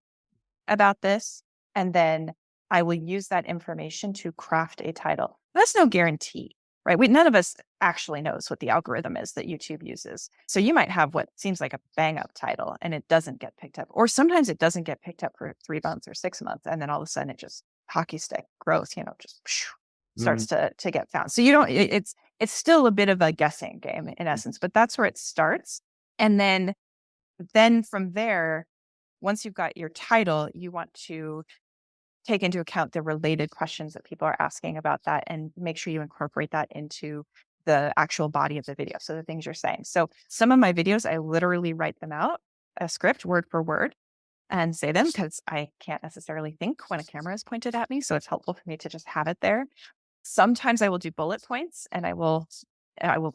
about this. And then I will use that information to craft a title. That's no guarantee, right? None of us actually knows what the algorithm is that YouTube uses. So you might have what seems like a bang up title and it doesn't get picked up. Or sometimes it doesn't get picked up for 3 months or 6 months. And then all of a sudden it just hockey stick growth, just starts to get found. So it's still a bit of a guessing game in essence, but that's where it starts. And then from there, once you've got your title, you want to take into account the related questions that people are asking about that and make sure you incorporate that into the actual body of the video. So the things you're saying. So some of my videos, I literally write them out, a script word for word. and say them because I can't necessarily think when a camera is pointed at me. So it's helpful for me to just have it there. Sometimes I will do bullet points and I will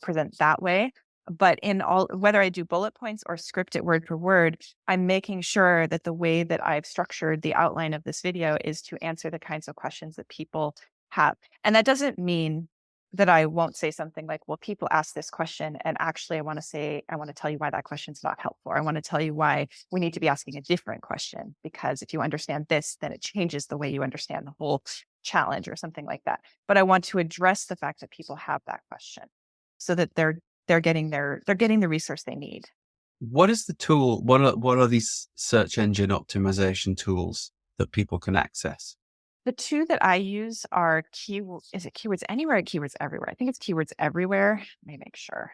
present that way. But in all, whether I do bullet points or script it word for word, I'm making sure that the way that I've structured the outline of this video is to answer the kinds of questions that people have. And that doesn't mean that I won't say something like, well, people ask this question. And actually, I want to tell you why that question's not helpful. I want to tell you why we need to be asking a different question, because if you understand this, then it changes the way you understand the whole challenge or something like that. But I want to address the fact that people have that question so that they're getting the resource they need. What is the tool? What are these search engine optimization tools that people can access? The two that I use are is it Keywords Anywhere or Keywords Everywhere? I think it's Keywords Everywhere. Let me make sure.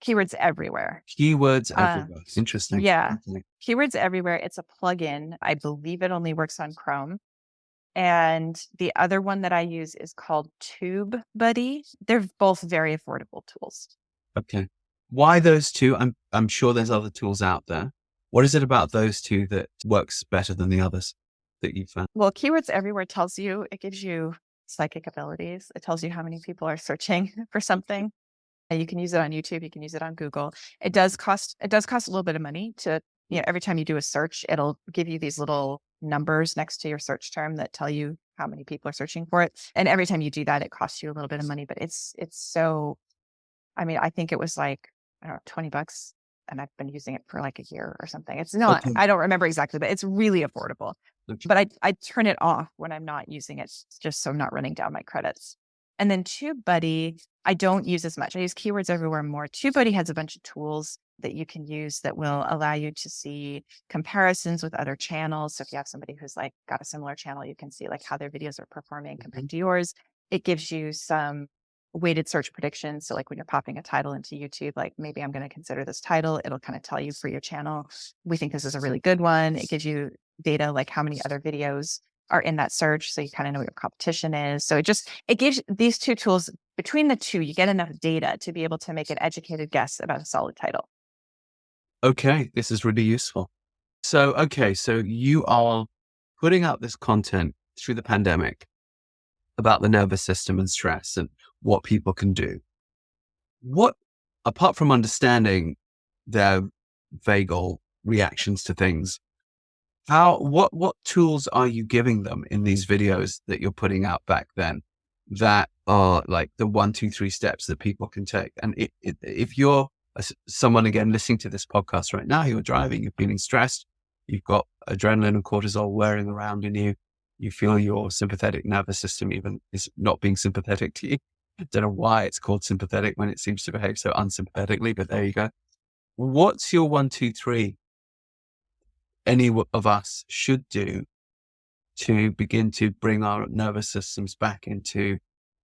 Keywords Everywhere. Keywords everywhere. Interesting. Yeah. Okay. Keywords Everywhere. It's a plugin. I believe it only works on Chrome. And the other one that I use is called TubeBuddy. They're both very affordable tools. Okay. Why those two? I'm sure there's other tools out there. What is it about those two that works better than the others that you found? Well, Keywords Everywhere it gives you psychic abilities. It tells you how many people are searching for something. And you can use it on YouTube. You can use it on Google. It does cost a little bit of money to, every time you do a search, it'll give you these little numbers next to your search term that tell you how many people are searching for it. And every time you do that, it costs you a little bit of money, but it's so, I think it was like, I don't know, $20, and I've been using it for like a year or something. It's not, Okay. I don't remember exactly, but it's really affordable. Okay. But I turn it off when I'm not using it, just so I'm not running down my credits. And then TubeBuddy, I don't use as much. I use Keywords Everywhere more. TubeBuddy has a bunch of tools that you can use that will allow you to see comparisons with other channels. So if you have somebody who's like got a similar channel, you can see like how their videos are performing compared to yours. It gives you some weighted search predictions. So like when you're popping a title into YouTube, like maybe I'm going to consider this title, it'll kind of tell you for your channel, we think this is a really good one. It gives you data like how many other videos are in that search. So you kind of know what your competition is. So it gives these two tools. Between the two, you get enough data to be able to make an educated guess about a solid title. Okay. This is really useful. So you are putting out this content through the pandemic about the nervous system and stress and what people can do. What, apart from understanding their vagal reactions to things, what tools are you giving them in these videos that you're putting out back then that are like the 1, 2, 3 steps that people can take? And if you're someone, again, listening to this podcast right now, you're driving, you're feeling stressed, you've got adrenaline and cortisol whirring around in you, you feel your sympathetic nervous system even is not being sympathetic to you. I don't know why it's called sympathetic when it seems to behave so unsympathetically, but there you go. What's your 1, 2, 3 any of us should do to begin to bring our nervous systems back into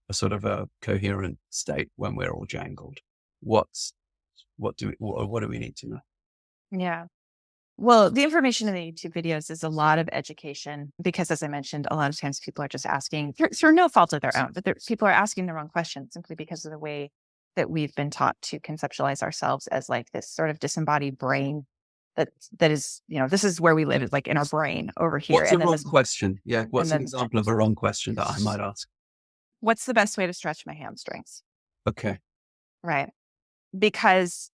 a sort of a coherent state when we're all jangled? What do we need to know? Yeah. Well, the information in the YouTube videos is a lot of education because, as I mentioned, a lot of times people are just asking through no fault of their own, but people are asking the wrong questions simply because of the way that we've been taught to conceptualize ourselves as like this sort of disembodied brain that is, this is where we live, is like in our brain over here. What's a wrong question? Yeah. What's an example of a wrong question that I might ask? What's the best way to stretch my hamstrings? Okay. Right. Because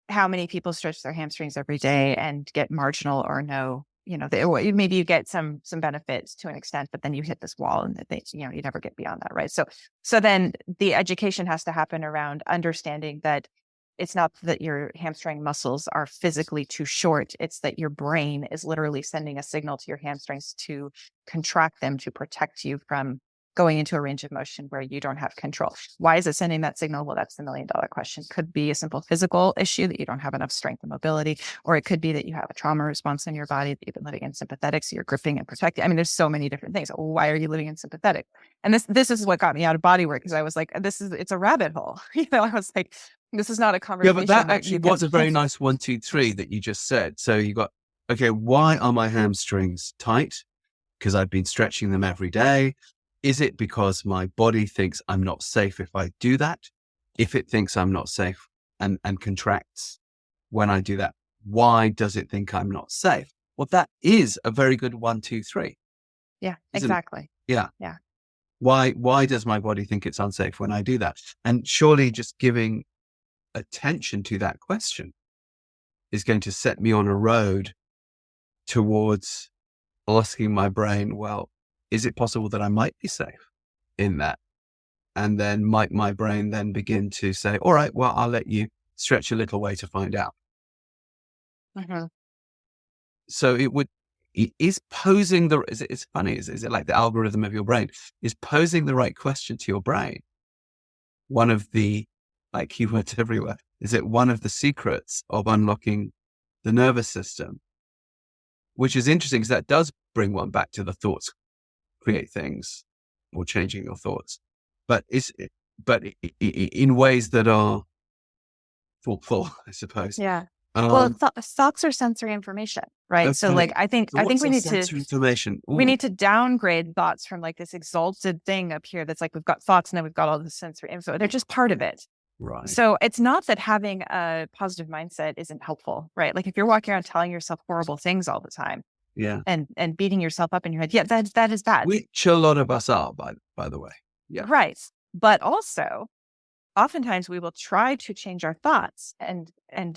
how many people stretch their hamstrings every day and get marginal or no, maybe you get some benefits to an extent, but then you hit this wall and you never get beyond that. Right. So then the education has to happen around understanding that it's not that your hamstring muscles are physically too short. It's that your brain is literally sending a signal to your hamstrings to contract them to protect you from going into a range of motion where you don't have control. Why is it sending that signal? Well, that's the $1 million question. Could be a simple physical issue that you don't have enough strength and mobility, or it could be that you have a trauma response in your body that you've been living in sympathetic, so you're gripping and protecting. There's so many different things. Why are you living in sympathetic? And this is what got me out of body work, because I was like, it's a rabbit hole. I was like, this is not a conversation. Yeah, but that actually was a very nice 1, 2, 3 that you just said. So you got, okay, why are my hamstrings tight? Because I've been stretching them every day. Is it because my body thinks I'm not safe if I do that? If it thinks I'm not safe and contracts when I do that, why does it think I'm not safe? Well, that is a very good 1, 2, 3. Yeah, Isn't it? exactly. Yeah. Yeah. Why does my body think it's unsafe when I do that? And surely just giving attention to that question is going to set me on a road towards asking my brain, well, is it possible that I might be safe in that? And then might my brain then begin to say, all right, well, I'll let you stretch a little way to find out. Mm-hmm. So it is posing it's funny. Is it like the algorithm of your brain is posing the right question to your brain? One of the, like, keywords everywhere. Is it one of the secrets of unlocking the nervous system? Which is interesting because that does bring one back to the thoughts create things, or changing your thoughts, but in ways that are thoughtful, I suppose. Yeah. Well, thoughts are sensory information, right? Okay. So like, I think we need to information. Ooh. we need to downgrade thoughts from like this exalted thing up here that's like, we've got thoughts and then we've got all this sensory info. They're just part of it. Right. So it's not that having a positive mindset isn't helpful, right? Like if you're walking around telling yourself horrible things all the time, yeah, and beating yourself up in your head, yeah, that is bad. Which a lot of us are, by the way. Yeah. Right. But also, oftentimes we will try to change our thoughts and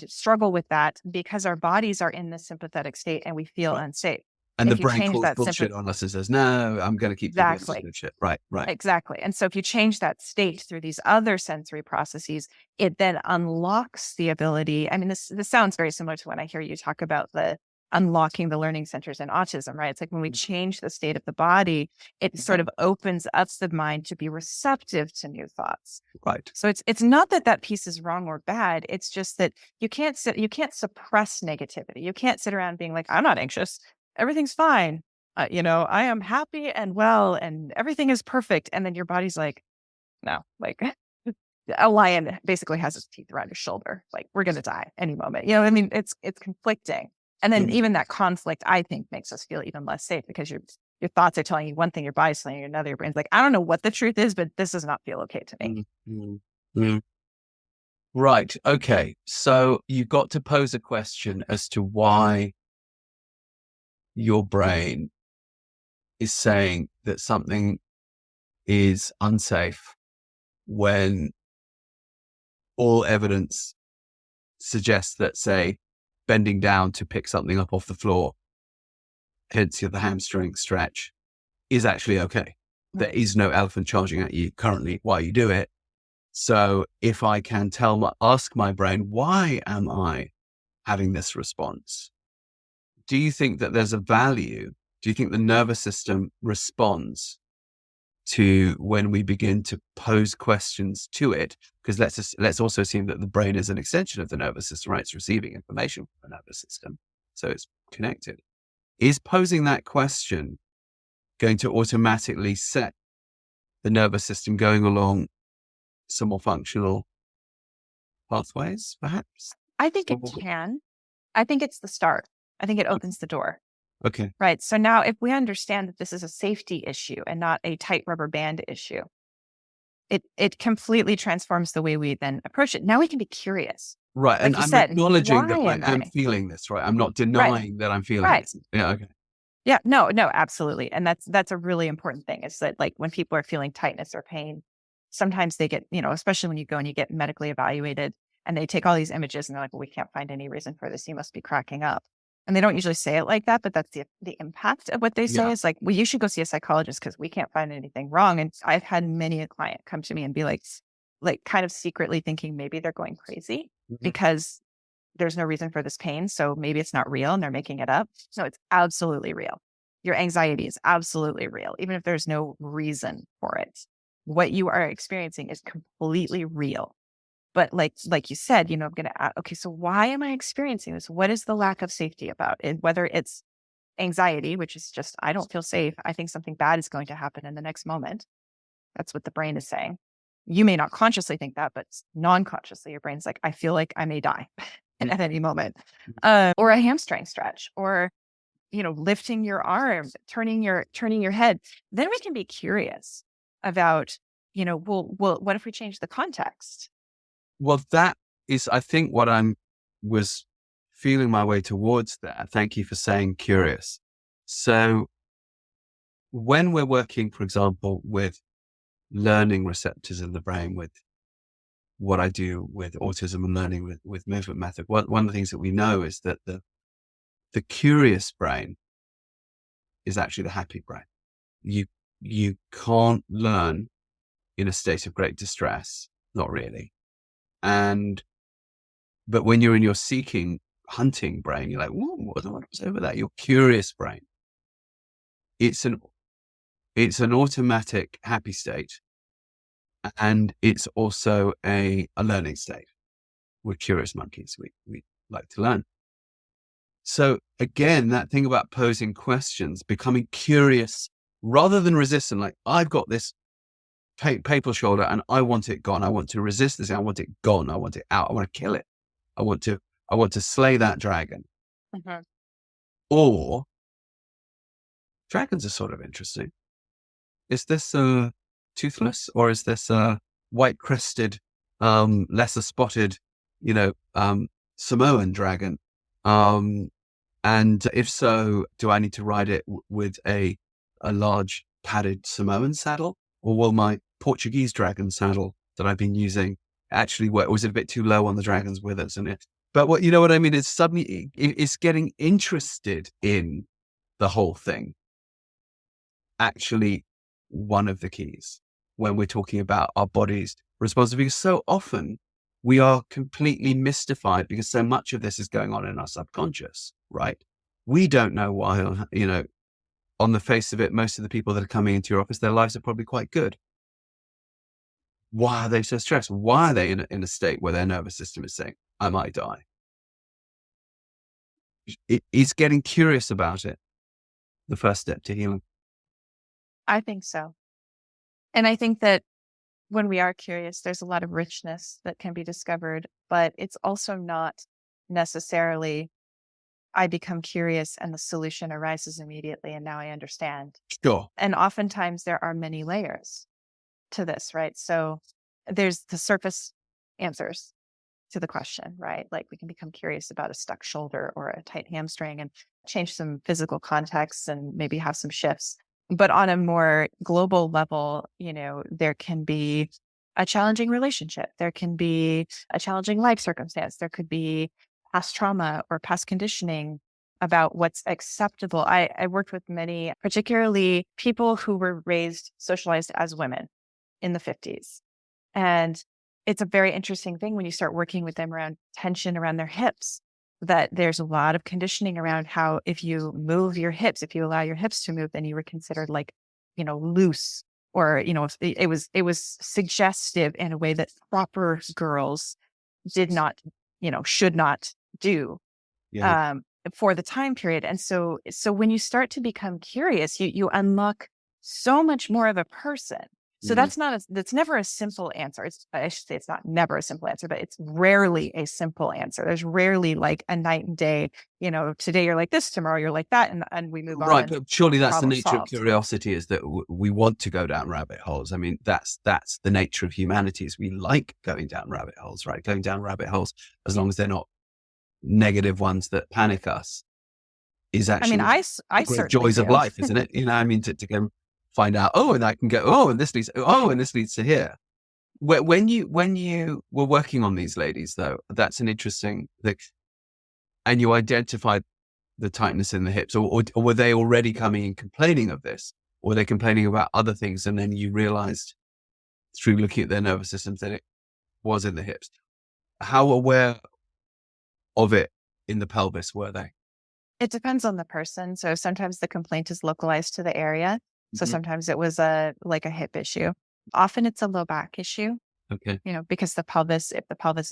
struggle with that because our bodies are in the sympathetic state and we feel unsafe. And If the you brain change calls that bullshit on us and says, no, I'm going to keep doing this Exactly. shit. Right. Exactly. And so if you change that state through these other sensory processes, it then unlocks the ability. I mean, this sounds very similar to when I hear you talk about the unlocking the learning centers in autism, right? It's like when we change the state of the body, it sort of opens up the mind to be receptive to new thoughts. Right. So it's not that piece is wrong or bad. It's just that you can't suppress negativity. You can't sit around being like, I'm not anxious. Everything's fine. I am happy and well and everything is perfect. And then your body's like, no, like a lion basically has his teeth around his shoulder. Like, we're going to die any moment. I mean, it's conflicting. And then even that conflict, I think, makes us feel even less safe because your thoughts are telling you one thing, your body's telling you another. Your brain's like, I don't know what the truth is, but this does not feel okay to me. Mm-hmm. Right. Okay. So you've got to pose a question as to why your brain is saying that something is unsafe when all evidence suggests that, say, bending down to pick something up off the floor, hence the hamstring stretch, is actually okay. There is no elephant charging at you currently while you do it. So if I can ask my brain, why am I having this response? Do you think that there's a value? Do you think the nervous system responds to when we begin to pose questions to it? Because let's also assume that the brain is an extension of the nervous system, right? It's receiving information from the nervous system, so it's connected. Is posing that question going to automatically set the nervous system going along some more functional pathways, perhaps? I think it can. I think it's the start. I think it opens the door. Okay. Right. So now if we understand that this is a safety issue and not a tight rubber band issue, it completely transforms the way we then approach it. Now we can be curious. Right. Like and you I'm said, acknowledging that why I am feeling this, right? I'm not denying that I'm feeling this. Yeah. Okay. Yeah, no, absolutely. And that's a really important thing is that, like, when people are feeling tightness or pain, sometimes they get, especially when you go and you get medically evaluated and they take all these images and they're like, well, we can't find any reason for this. You must be cracking up. And they don't usually say it like that, but that's the impact of what they say is like, well, you should go see a psychologist because we can't find anything wrong. And I've had many a client come to me and be like kind of secretly thinking maybe they're going crazy because there's no reason for this pain. So maybe it's not real and they're making it up. No, it's absolutely real. Your anxiety is absolutely real, even if there's no reason for it. What you are experiencing is completely real. But like you said, I'm going to ask, okay, so why am I experiencing this? What is the lack of safety about it? Whether it's anxiety, which is just, I don't feel safe. I think something bad is going to happen in the next moment. That's what the brain is saying. You may not consciously think that, but non-consciously, your brain's like, I feel like I may die at any moment. Or a hamstring stretch, or lifting your arms, turning your head. Then we can be curious about, well, what if we change the context? Well, that is, I think, what I was feeling my way towards that. Thank you for saying curious. So when we're working, for example, with learning receptors in the brain, with what I do with autism and learning with movement method, one of the things that we know is that the curious brain is actually the happy brain. You can't learn in a state of great distress, not really. But when you're in your seeking, hunting brain, you're like, whoa, what's over that? Your curious brain. It's an automatic happy state. And it's also a learning state. We're curious monkeys. We like to learn. So again, that thing about posing questions, becoming curious rather than resistant, like I've got this paper shoulder and I want it gone. I want to resist this. I want it gone. I want it out. I want to kill it. I want to slay that dragon. Mhm. Or dragons are sort of interesting. Is this toothless or is this white crested, lesser spotted, Samoan dragon? And if so, do I need to ride it with a large padded Samoan saddle, or will my Portuguese dragon saddle that I've been using actually work? Or is it a bit too low on the dragon's withers? But what you know what I mean? It's suddenly it's getting interested in the whole thing. Actually, one of the keys when we're talking about our body's response, because so often we are completely mystified because so much of this is going on in our subconscious, right? We don't know why, on the face of it, most of the people that are coming into your office, their lives are probably quite good. Why are they so stressed? Why are they in a state where their nervous system is saying, I might die? It's getting curious about it, the first step to healing. I think so. And I think that when we are curious, there's a lot of richness that can be discovered, but it's also not necessarily I become curious and the solution arises immediately and now I understand. Sure. And oftentimes there are many layers to this, right? So there's the surface answers to the question, right? Like we can become curious about a stuck shoulder or a tight hamstring and change some physical contexts and maybe have some shifts. But on a more global level, there can be a challenging relationship. There can be a challenging life circumstance. There could be past trauma or past conditioning about what's acceptable. I worked with many, particularly people who were socialized as women in the 50s. And it's a very interesting thing when you start working with them around tension around their hips, that there's a lot of conditioning around how if you move your hips, if you allow your hips to move, then you were considered like, loose, or, it was suggestive in a way that proper girls did not, should not do. Yeah. For the time period. And so when you start to become curious, you unlock so much more of a person. So Mhm. that's never a simple answer. I should say it's not never a simple answer, but it's rarely a simple answer. There's rarely like a night and day, today you're like this, tomorrow you're like that, and we move on. Right, And but surely that's the problem nature of solved. curiosity, is that we want to go down rabbit holes. I mean, that's the nature of humanity, is we like going down rabbit holes, right? Going down rabbit holes, as long as they're not negative ones that panic us, is I mean, actually I the great certainly joys of do. life, isn't it? I mean, to go find out, and I can go, and this leads, and this leads to here. When you were working on these ladies, though, that's an interesting thing, and you identified the tightness in the hips, or were they already coming and complaining of this? Or were they complaining about other things, and then you realized through looking at their nervous systems that it was in the hips? How aware of it in the pelvis were they? It depends on the person. So sometimes the complaint is localized to the area. So Mhm. sometimes it was a hip issue. Often it's a low back issue, Okay. because if the pelvis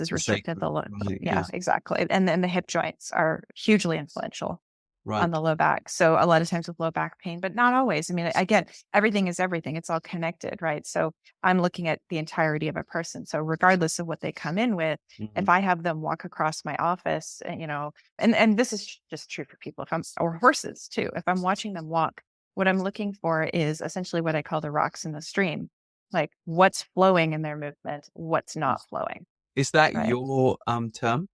is The restricted, sacrum. Right, yeah, yes. exactly. And then the hip joints are hugely influential on Right. the low back. So a lot of times with low back pain, but not always. I mean, again, everything is everything. It's all connected, right? So I'm looking at the entirety of a person. So regardless of what they come in with, if Mhm. I have them walk across my office, and this is just true for people, or horses too. If I'm watching them walk, what I'm looking for is essentially what I call the rocks in the stream, like what's flowing in their movement, what's not flowing, Is that right? your term?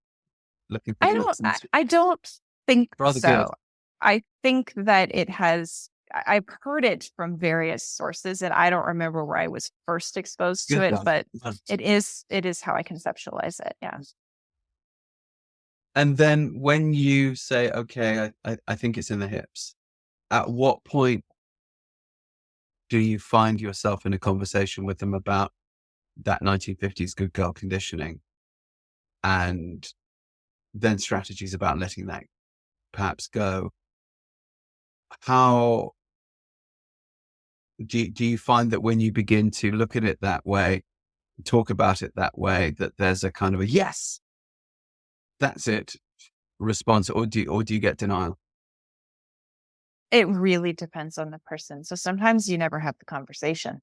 looking for the answers? I don't think Rather so. good. I think that I've heard it from various sources, and I don't remember where I was first exposed to Good it, though. but Good. it is how I conceptualize it. Yeah. And then when you say, okay, I think it's in the hips, at what point do you find yourself in a conversation with them about that 1950s good girl conditioning and then strategies about letting that perhaps go? How do you find that when you begin to look at it that way, talk about it that way, that there's a kind of a yes, that's it response, or do you get denial? It really depends on the person. So sometimes you never have the conversation,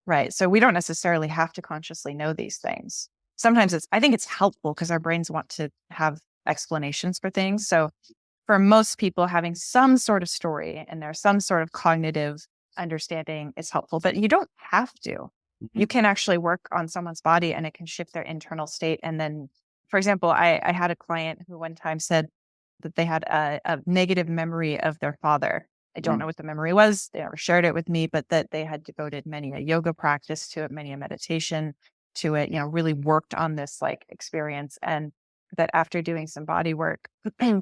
right? So we don't necessarily have to consciously know these things. Sometimes I think it's helpful because our brains want to have explanations for things. So for most people, having some sort of story and there's some sort of cognitive understanding is helpful, but you don't have to. Mhm. You can actually work on someone's body and it can shift their internal state. And then, for example, I had a client who one time said that they had a negative memory of their father. I don't know what the memory was. They never shared it with me, but that they had devoted many a yoga practice to it, many a meditation to it, really worked on this like experience. And that after doing some body work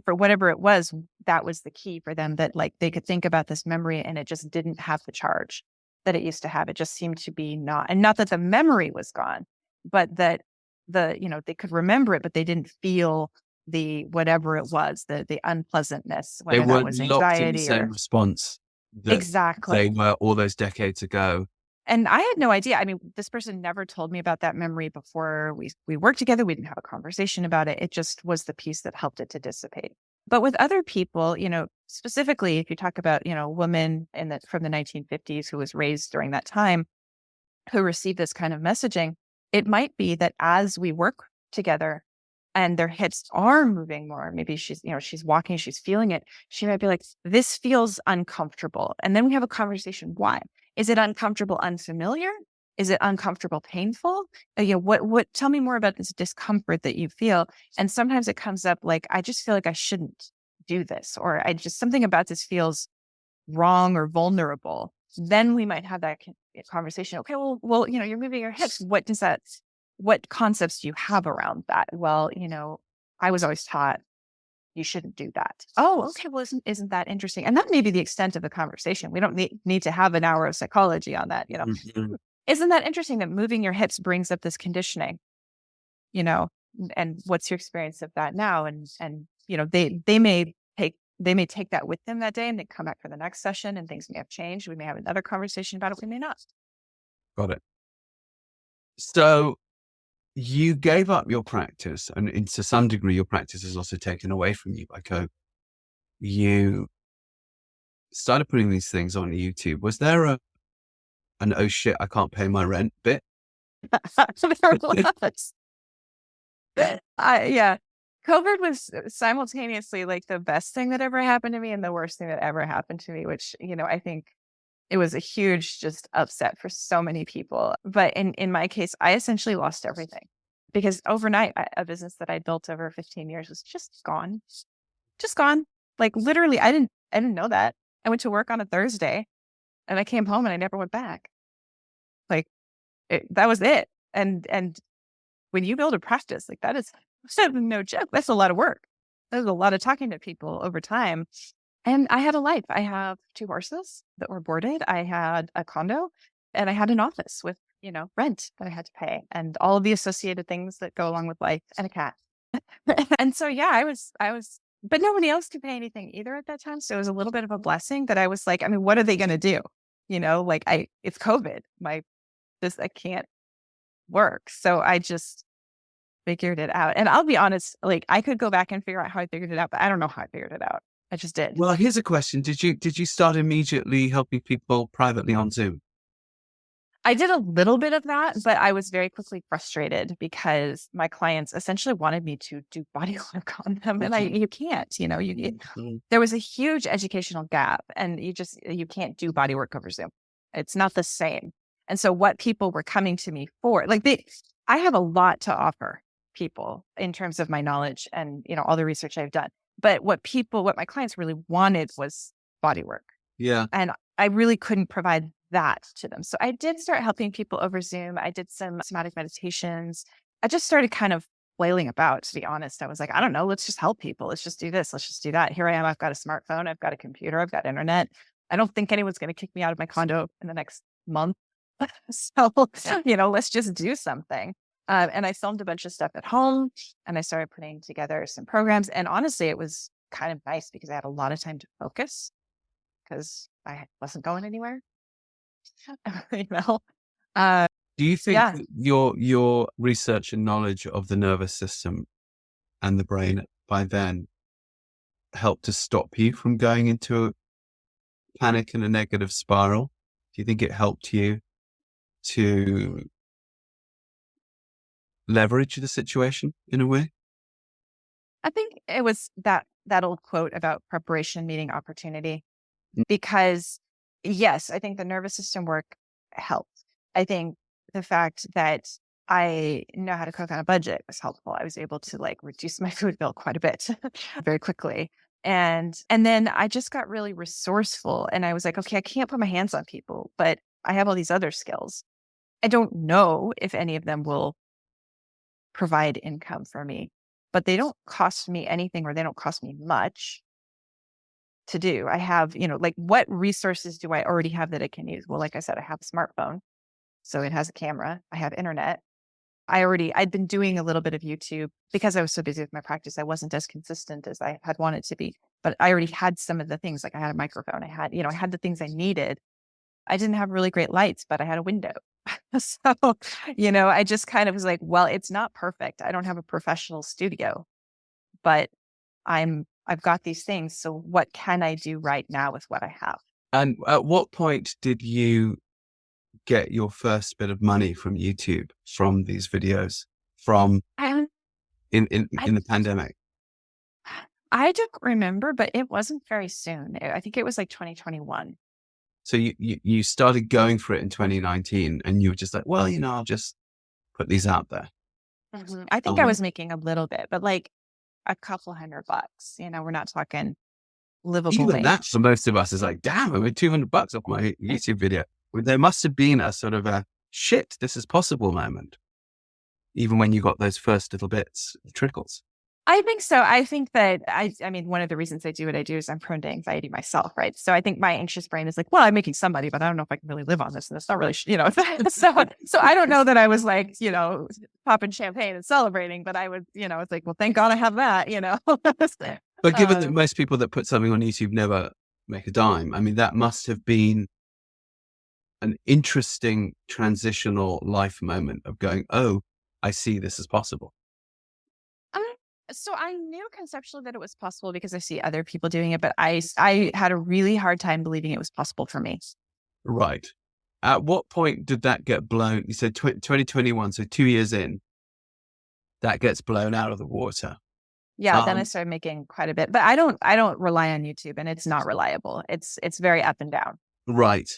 for whatever it was, that was the key for them, that like they could think about this memory and it just didn't have the charge that it used to have. It just seemed to be not that the memory was gone, but that they could remember it, but they didn't feel the whatever it was, the unpleasantness, They whether that weren't was locked in the anxiety same or response that they exactly. were all those decades ago. And I had no idea. I mean, this person never told me about that memory before we worked together. We didn't have a conversation about it. It just was the piece that helped it to dissipate. But with other people, specifically if you talk about, a woman from the 1950s who was raised during that time, who received this kind of messaging, it might be that as we work together and their hips are moving more, maybe she's walking, she's feeling it. She might be like, this feels uncomfortable. And then we have a conversation. Why? Is it uncomfortable, unfamiliar? Is it uncomfortable, painful? Tell me more about this discomfort that you feel. And sometimes it comes up like, I just feel like I shouldn't do this, or something about this feels wrong or vulnerable. Then we might have that conversation. Okay, well, you're moving your hips. What concepts do you have around that? Well, I was always taught you shouldn't do that. Oh, okay. Well, isn't that interesting? And that may be the extent of the conversation. We don't need to have an hour of psychology on that. Mhm. Isn't that interesting that moving your hips brings up this conditioning? And what's your experience of that now? And they may take that with them that day and they come back for the next session and things may have changed. We may have another conversation about it. We may not. Got it. So you gave up your practice, and to some degree, your practice is also taken away from you by COVID. You started putting these things on YouTube. Was there an oh shit, I can't pay my rent bit? There was. Yeah. COVID was simultaneously like the best thing that ever happened to me and the worst thing that ever happened to me, which, I think it was a huge just upset for so many people. But in my case, I essentially lost everything because overnight, a business that I built over 15 years was just gone. Just gone. Like literally, I didn't know that. I went to work on a Thursday and I came home and I never went back. Like that was it. And when you build a practice, like that is no joke. That's a lot of work. There's a lot of talking to people over time. And I had a life. I have 2 horses that were boarded. I had a condo and I had an office with, rent that I had to pay and all of the associated things that go along with life and a cat. And so, yeah, I was, but nobody else could pay anything either at that time. So it was a little bit of a blessing that I was like, I mean, what are they going to do? It's COVID. I can't work. So I just figured it out. And I'll be honest, like I could go back and figure out how I figured it out, but I don't know how I figured it out. I just did. Well, here's a question. Did you start immediately helping people privately on Zoom? I did a little bit of that, but I was very quickly frustrated because my clients essentially wanted me to do body work on them. And you can't, there was a huge educational gap and you can't do body work over Zoom. It's not the same. And so what people were coming to me for, I have a lot to offer people in terms of my knowledge and, all the research I've done. But what my clients really wanted was body work. Yeah. And I really couldn't provide that to them. So I did start helping people over Zoom. I did some somatic meditations. I just started kind of flailing about, to be honest. I was like, I don't know, let's just help people. Let's just do this. Let's just do that. Here I am. I've got a smartphone. I've got a computer. I've got internet. I don't think anyone's going to kick me out of my condo in the next month. So, let's just do something. And I filmed a bunch of stuff at home and I started putting together some programs. And honestly, it was kind of nice because I had a lot of time to focus because I wasn't going anywhere. Do you think Yeah. that your research and knowledge of the nervous system and the brain by then helped to stop you from going into a panic and a negative spiral? Do you think it helped you to leverage the situation in a way? I think it was that old quote about preparation meeting opportunity, Mm. because yes, I think the nervous system work helped. I think the fact that I know how to cook on a budget was helpful. I was able to reduce my food bill quite a bit very quickly. And then I just got really resourceful and I was like, okay, I can't put my hands on people, but I have all these other skills. I don't know if any of them will provide income for me, but they don't cost me anything or they don't cost me much to do. I have, what resources do I already have that I can use? Well, like I said, I have a smartphone, so it has a camera. I have internet. I'd been doing a little bit of YouTube because I was so busy with my practice. I wasn't as consistent as I had wanted to be, but I already had some of the things. Like I had a microphone. I had, I had the things I needed. I didn't have really great lights, but I had a window. So, I just kind of was like, well, it's not perfect. I don't have a professional studio, but I've got these things. So what can I do right now with what I have? And at what point did you get your first bit of money from YouTube, from these videos, from I, in I, the pandemic? I don't remember, but it wasn't very soon. I think it was like 2021. So you started going for it in 2019 and you were just like, well, I'll just put these out there. Mm-hmm. I think I was making a little bit, but like a couple $100. We're not talking livable Even wage. that for most of us is like, damn, I made $200 off my YouTube video. There must have been a sort of a shit, this is possible moment, even when you got those first little bits, trickles. I think so. I think that I mean, one of the reasons I do what I do is I'm prone to anxiety myself, right? So I think my anxious brain is like, well, I'm making some money, but I don't know if I can really live on this. And it's not really, so I don't know that I was like, popping champagne and celebrating, but I would, it's like, well, thank God I have that, But given that most people that put something on YouTube never make a dime, I mean, that must have been an interesting transitional life moment of going, oh, I see this is possible. So I knew conceptually that it was possible because I see other people doing it, but I had a really hard time believing it was possible for me. Right. At what point did that get blown? You said 2021, so 2 years in, that gets blown out of the water. Yeah, then I started making quite a bit, but I don't rely on YouTube, and it's not reliable. It's very up and down. Right.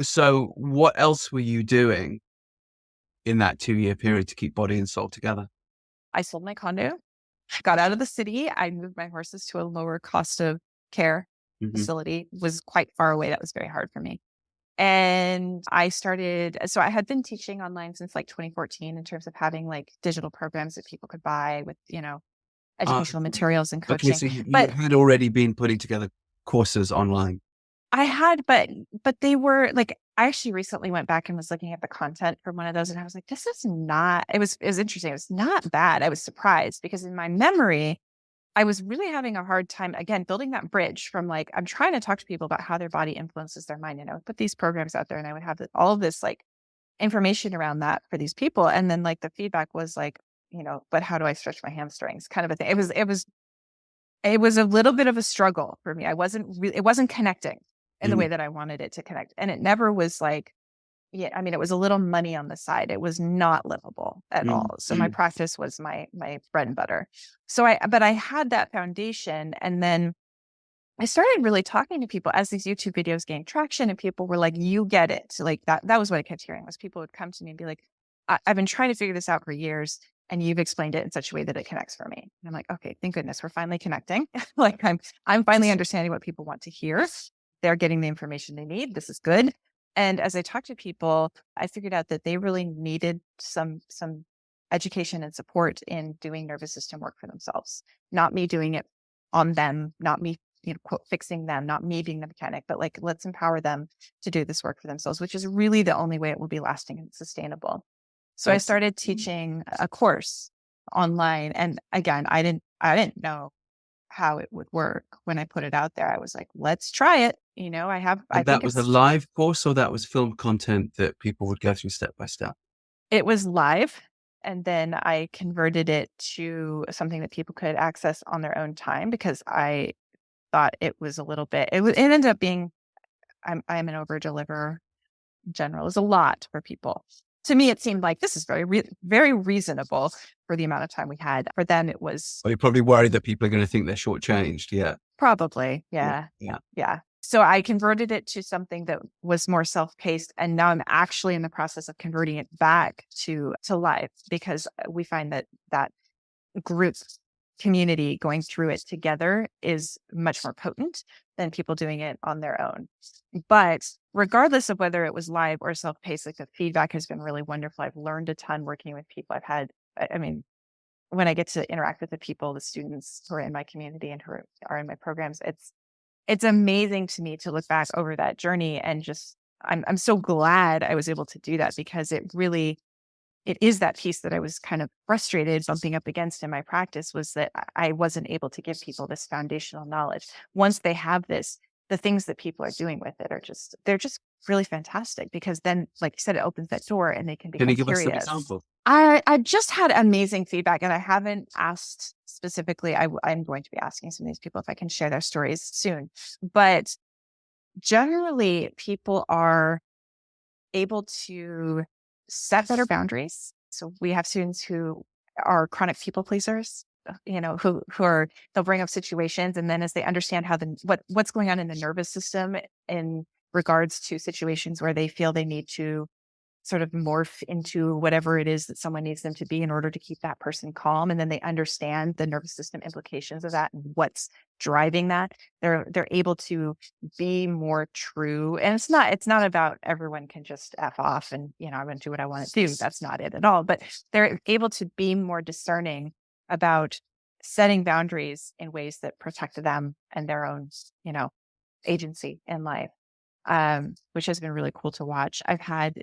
So what else were you doing in that 2-year period to keep body and soul together? I sold my condo, got out of the city. I moved my horses to a lower cost of care facility. It was quite far away. That was very hard for me. And so I had been teaching online since like 2014 in terms of having like digital programs that people could buy with, educational materials and coaching. Okay, so you had already been putting together courses online. I had, but they were like, I actually recently went back and was looking at the content from one of those and I was like, this is not, it was interesting. It was not bad. I was surprised because in my memory, I was really having a hard time, again, building that bridge from like, I'm trying to talk to people about how their body influences their mind. And I would put these programs out there and I would have all of this like information around that for these people. And then like the feedback was like, but how do I stretch my hamstrings? Kind of a thing. It was a little bit of a struggle for me. It wasn't connecting in the way that I wanted it to connect. And it never was like, it was a little money on the side. It was not livable at all. So my practice was my bread and butter. But I had that foundation. And then I started really talking to people as these YouTube videos gained traction and people were like, you get it. Like that was what I kept hearing was people would come to me and be like, I've been trying to figure this out for years, and you've explained it in such a way that it connects for me. And I'm like, okay, thank goodness we're finally connecting. Like I'm finally understanding what people want to hear. They're getting the information they need. This is good. And as I talked to people, I figured out that they really needed some education and support in doing nervous system work for themselves. Not me doing it on them, not me, quote, fixing them, not me being the mechanic, but like, let's empower them to do this work for themselves, which is really the only way it will be lasting and sustainable. So I started teaching a course online. And again, I didn't know how it would work when I put it out there. I was like, let's try it. And that was a live course, or that was film content that people would go through step by step? It was live. And then I converted it to something that people could access on their own time, because I thought it was a little bit, it ended up being, I'm an over deliverer in general. It was a lot for people. To me, it seemed like this is very reasonable for the amount of time we had. For them, it was. Well, you're probably worried that people are going to think they're shortchanged. Yeah. Probably. Yeah. So I converted it to something that was more self-paced. And now I'm actually in the process of converting it back to live, because we find that group community going through it together is much more potent than people doing it on their own. But regardless of whether it was live or self-paced, like, the feedback has been really wonderful. I've learned a ton working with people. When I get to interact with the people, the students who are in my community and who are in my programs, it's amazing to me to look back over that journey, and just, I'm so glad I was able to do that, because it is that piece that I was kind of frustrated bumping up against in my practice, was that I wasn't able to give people this foundational knowledge. Once they have this, the things that people are doing with it they're just really fantastic, because then, like you said, it opens that door and they can become Can you give curious. us some examples? I just had amazing feedback, and I haven't asked specifically. I'm going to be asking some of these people if I can share their stories soon. But generally, people are able to set better boundaries. So we have students who are chronic people pleasers, they'll bring up situations, and then as they understand how what's going on in the nervous system in regards to situations where they feel they need to sort of morph into whatever it is that someone needs them to be in order to keep that person calm. And then they understand the nervous system implications of that and what's driving that. They're able to be more true. And it's not about everyone can just F off and, I'm going to do what I want to do. That's not it at all. But they're able to be more discerning about setting boundaries in ways that protect them and their own, agency in life. Which has been really cool to watch. I've had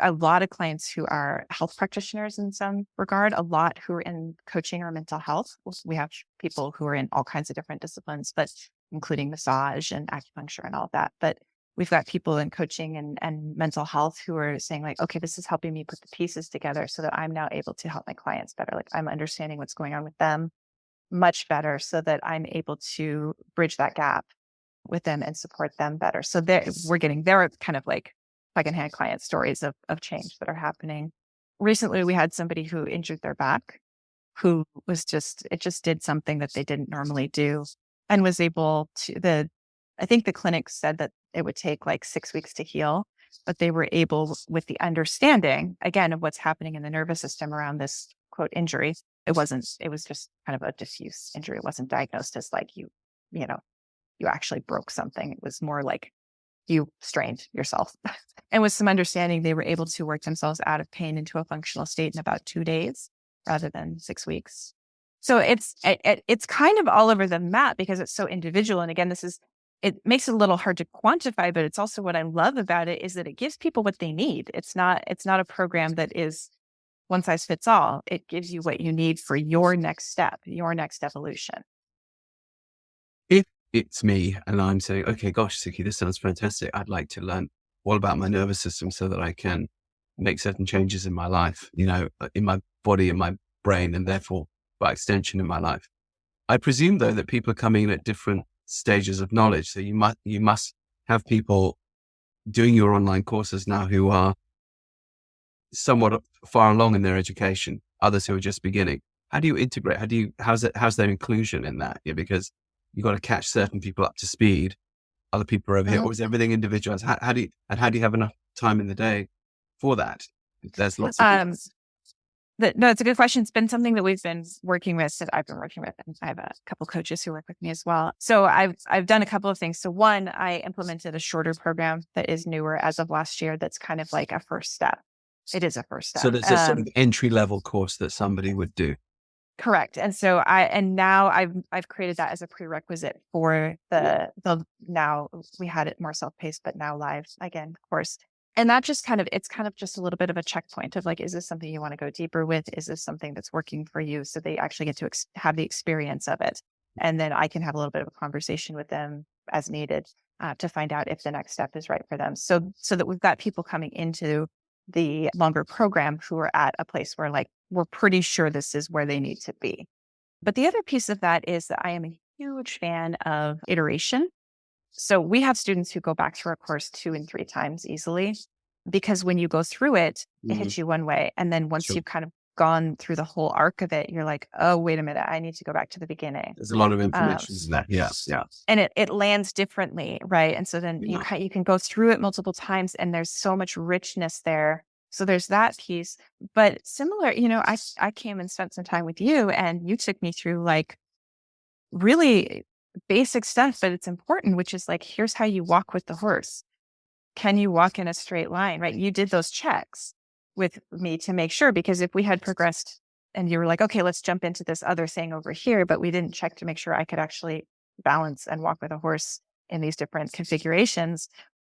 a lot of clients who are health practitioners in some regard, a lot who are in coaching or mental health. We have people who are in all kinds of different disciplines, but including massage and acupuncture and all of that. But we've got people in coaching and mental health who are saying, like, okay, this is helping me put the pieces together so that I'm now able to help my clients better. Like, I'm understanding what's going on with them much better so that I'm able to bridge that gap with them and support them better. So we're getting there, kind of like secondhand client stories of change that are happening. Recently, we had somebody who injured their back, who was it just did something that they didn't normally do, and was able to, I think the clinic said that it would take like 6 weeks to heal, but they were able, with the understanding, again, of what's happening in the nervous system around this quote injury. It was just kind of a diffuse injury. It wasn't diagnosed as like you actually broke something. It was more like you strained yourself. And with some understanding, they were able to work themselves out of pain into a functional state in about 2 days rather than 6 weeks. So it's kind of all over the map because it's so individual. And again, it makes it a little hard to quantify, but it's also what I love about it is that it gives people what they need. It's not a program that is one size fits all. It gives you what you need for your next step, your next evolution. If it's me and I'm saying, okay, gosh, Sukie, this sounds fantastic. I'd like to learn all about my nervous system so that I can make certain changes in my life, in my body, in my brain, and therefore by extension in my life. I presume though that people are coming in at different stages of knowledge. So you must have people doing your online courses now who are somewhat far along in their education, others who are just beginning. How do you integrate? How's their inclusion in that? Yeah, because you've got to catch certain people up to speed. Other people are over here, or is everything individualized? How do you have enough time in the day for that? There's lots of Um, no, it's a good question. It's been something that we've been working with, that I've been working with, and I have a couple coaches who work with me as well. So I've done a couple of things. So one, I implemented a shorter program that is newer as of last year. That's kind of like a first step. It is a first step. So there's a sort of entry level course that somebody would do. Correct. And so now I've created that as a prerequisite for the now we had it more self-paced, but now live again, of course. And that just it's kind of just a little bit of a checkpoint of like, is this something you want to go deeper with? Is this something that's working for you? So they actually get to have the experience of it. And then I can have a little bit of a conversation with them as needed to find out if the next step is right for them. So that we've got people coming into the longer program who are at a place where like, we're pretty sure this is where they need to be. But the other piece of that is that I am a huge fan of iteration. So we have students who go back through a course 2 and 3 times easily, because when you go through it, it hits you one way. And then once you've kind of gone through the whole arc of it, you're like, oh, wait a minute, I need to go back to the beginning. There's a lot of information in that. Yeah. And it lands differently, right? And so then you can go through it multiple times, and there's so much richness there. So there's that piece. But similar, I came and spent some time with you, and you took me through like really basic stuff, but it's important, which is like, here's how you walk with the horse. Can you walk in a straight line, right? You did those checks with me to make sure, because if we had progressed and you were like, okay, let's jump into this other thing over here, but we didn't check to make sure I could actually balance and walk with a horse in these different configurations,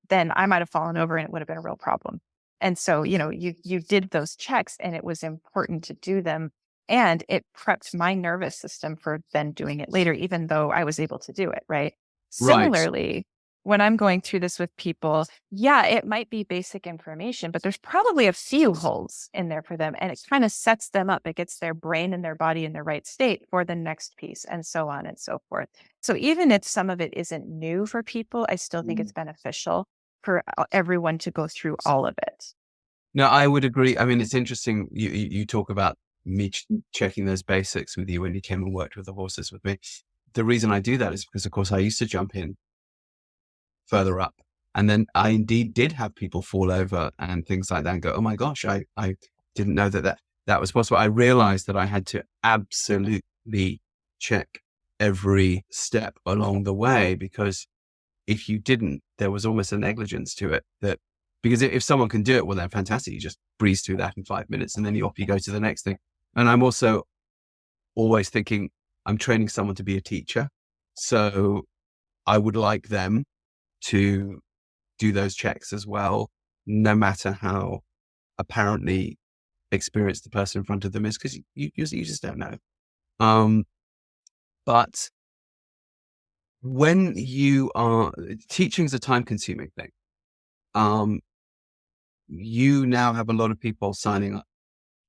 then I might have fallen over and it would have been a real problem. And so, you did those checks, and it was important to do them. And it prepped my nervous system for then doing it later, even though I was able to do it, right? Similarly, when I'm going through this with people, it might be basic information, but there's probably a few holes in there for them. And it kind of sets them up. It gets their brain and their body in the right state for the next piece, and so on and so forth. So even if some of it isn't new for people, I still think it's beneficial for everyone to go through all of it. No, I would agree. I mean, it's interesting. You talk about me checking those basics with you when you came and worked with the horses with me. The reason I do that is because, of course, I used to jump in further up, and then I indeed did have people fall over and things like that and go, oh my gosh, I didn't know that was possible. I realized that I had to absolutely check every step along the way, because if you didn't, there was almost a negligence to it. Because if someone can do it, well, then fantastic. You just breeze through that in 5 minutes, and then you go to the next thing. And I'm also always thinking I'm training someone to be a teacher. So I would like them to do those checks as well, no matter how apparently experienced the person in front of them is, because you just don't know. But when you are teaching is a time consuming thing. You now have a lot of people signing up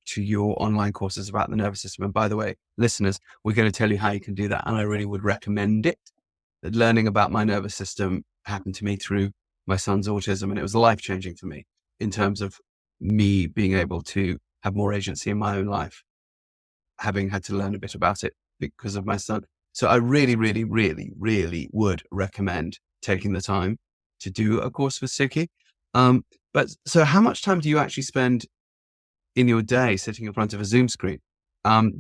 to your online courses about the nervous system. And by the way, listeners, we're going to tell you how you can do that. And I really would recommend it. That learning about my nervous system happened to me through my son's autism, and it was life-changing for me in terms of me being able to have more agency in my own life, having had to learn a bit about it because of my son. So I really, really, really, really would recommend taking the time to do a course with Sukie. But so how much time do you actually spend in your day sitting in front of a Zoom screen?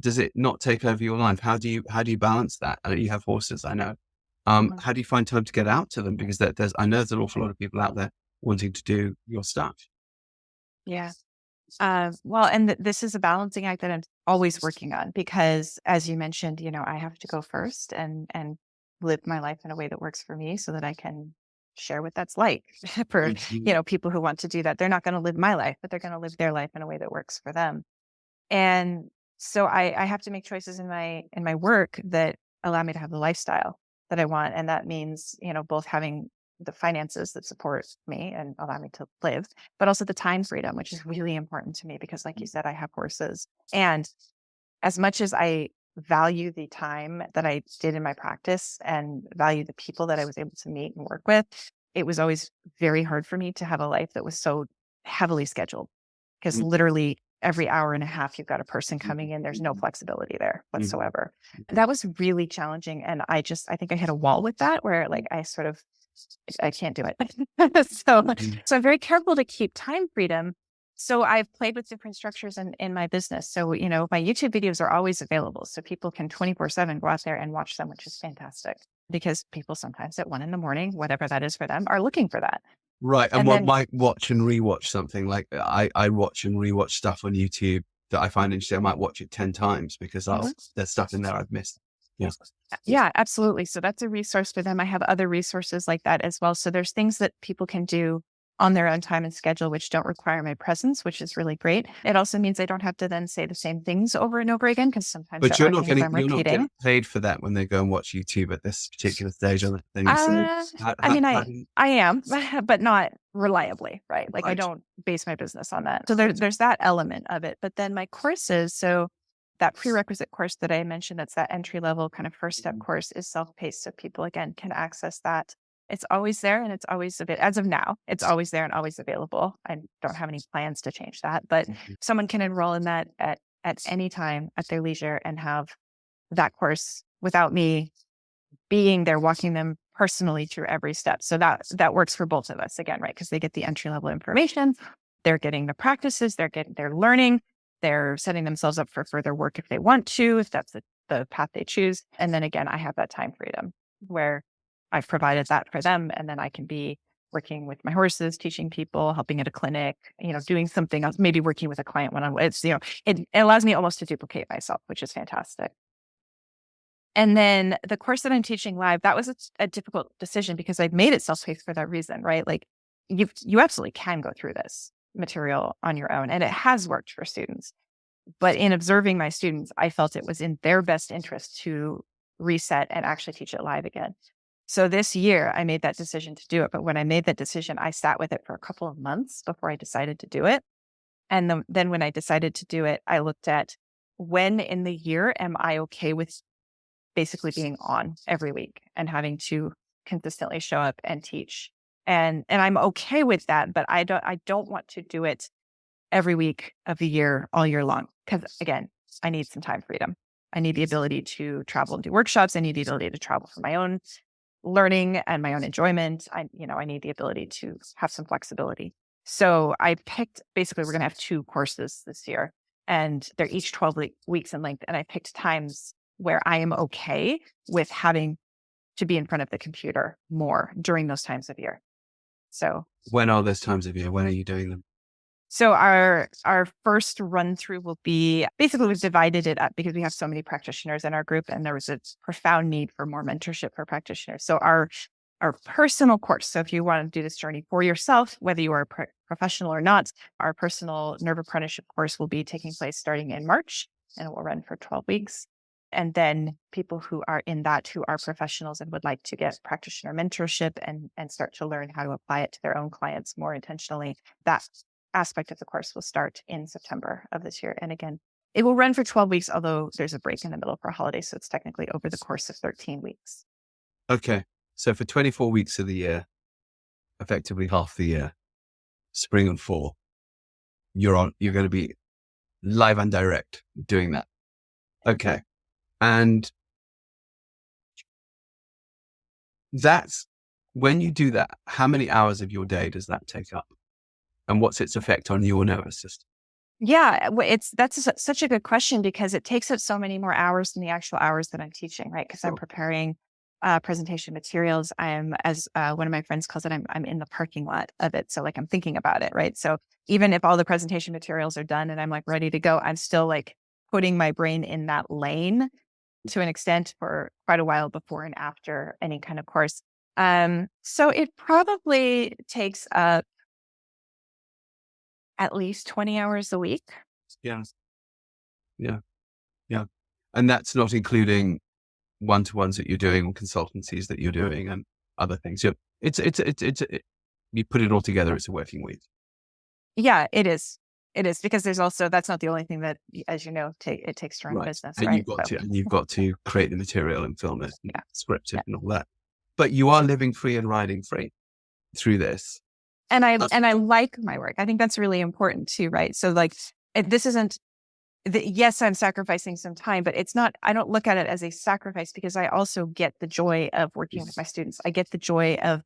Does it not take over your life? How do you balance that? You have horses, I know. How do you find time to get out to them? Because I know there's an awful lot of people out there wanting to do your stuff. Yeah. Well, and this is a balancing act that I'm always working on, because as you mentioned, I have to go first and live my life in a way that works for me, so that I can share what that's like for, people who want to do that. They're not going to live my life, but they're going to live their life in a way that works for them. And so I have to make choices in my work that allow me to have the lifestyle that I want. And that means, both having the finances that support me and allow me to live, but also the time freedom, which is really important to me, because like you said, I have horses. And as much as I value the time that I did in my practice and value the people that I was able to meet and work with, it was always very hard for me to have a life that was so heavily scheduled, because literally every hour and a half, you've got a person coming in. There's no flexibility there whatsoever. That was really challenging. And I think I hit a wall with that, where like, I can't do it. So I'm very careful to keep time freedom. So I've played with different structures in my business. So, you know, my YouTube videos are always available. So people can 24/7 go out there and watch them, which is fantastic because people sometimes at 1 a.m, whatever that is for them, are looking for that. Right. And And one then, might watch and rewatch something like I watch and rewatch stuff on YouTube that I find interesting. I might watch it 10 times because Mhm. there's stuff in there I've missed. Yeah. Yeah, absolutely. So that's a resource for them. I have other resources like that as well. So there's things that people can do on their own time and schedule, which don't require my presence, which is really great. It also means I don't have to then say the same things over and over again, because sometimes But there are things I'm you're not repeating. getting paid for that when they go and watch YouTube at this particular stage on the thing. So Uh, how, I how, mean, how I do you, I am, but not reliably, right? Like I right. don't base my business on that. So there's that element of it. But then my courses, so that prerequisite course that I mentioned, that's that entry level kind of first step course, is self-paced. So people again can access that. It's always there and it's always a bit, as of now, it's always there and always available. I don't have any plans to change that, but someone can enroll in that at any time at their leisure and have that course without me being there, walking them personally through every step. So that works for both of us again, right? Because they get the entry level information, they're getting the practices, they're learning, they're setting themselves up for further work if they want to, if that's the path they choose. And then again, I have that time freedom where I've provided that for them, and then I can be working with my horses, teaching people, helping at a clinic, you know, doing something else, maybe working with a client one-on-one. It's, you know, it allows me almost to duplicate myself, which is fantastic. And then the course that I'm teaching live, that was a difficult decision because I made it self-paced for that reason, right? Like you absolutely can go through this material on your own, and it has worked for students. But in observing my students, I felt it was in their best interest to reset and actually teach it live again. So this year I made that decision to do it. But when I made that decision, I sat with it for a couple of months before I decided to do it. And then when I decided to do it, I looked at when in the year am I okay with basically being on every week and having to consistently show up and teach. And I'm okay with that, but I don't want to do it every week of the year, all year long. Because again, I need some time freedom. I need the ability to travel and do workshops. I need the ability to travel for my own learning and my own enjoyment. I need the ability to have some flexibility. So I picked, basically we're going to have 2 courses this year, and they're each 12 weeks in length. And I picked times where I am okay with having to be in front of the computer more during those times of year. So When are those times of year? When are you doing them? So our first run through will be, basically we've divided it up because we have so many practitioners in our group, and there was a profound need for more mentorship for practitioners. So our personal course. So if you want to do this journey for yourself, whether you are a professional or not, our personal nerve apprenticeship course will be taking place starting in March, and it will run for 12 weeks. And then people who are in that, who are professionals and would like to get practitioner mentorship and start to learn how to apply it to their own clients more intentionally, that aspect of the course will start in September of this year. And again, it will run for 12 weeks, although there's a break in the middle for holidays. So it's technically over the course of 13 weeks. Okay. So for 24 weeks of the year, effectively half the year, spring and fall, you're going to be live and direct doing that. Okay. And that's when you do that, how many hours of your day does that take up? And what's its effect on your nervous system? Yeah, that's such a good question because it takes up so many more hours than the actual hours that I'm teaching, right? Because I'm preparing presentation materials. I'm, as one of my friends calls it, I'm in the parking lot of it. So like I'm thinking about it, right? So even if all the presentation materials are done and I'm like ready to go, I'm still like putting my brain in that lane to an extent for quite a while before and after any kind of course. So it probably takes up at least 20 hours a week. Yeah. Yeah. Yeah. And that's not including one-to-ones that you're doing or consultancies that you're doing and other things. Yeah. You put it all together, it's a working week. Yeah, it is. It is because there's also, that's not the only thing that, as you know, it takes to run a business, And right? you've got to create the material and film it, and script it Yeah. and all that. But you are living free and riding free through this. And I like my work. I think that's really important too, right? So like, this isn't, yes, I'm sacrificing some time, but it's not, I don't look at it as a sacrifice because I also get the joy of working with my students. I get the joy of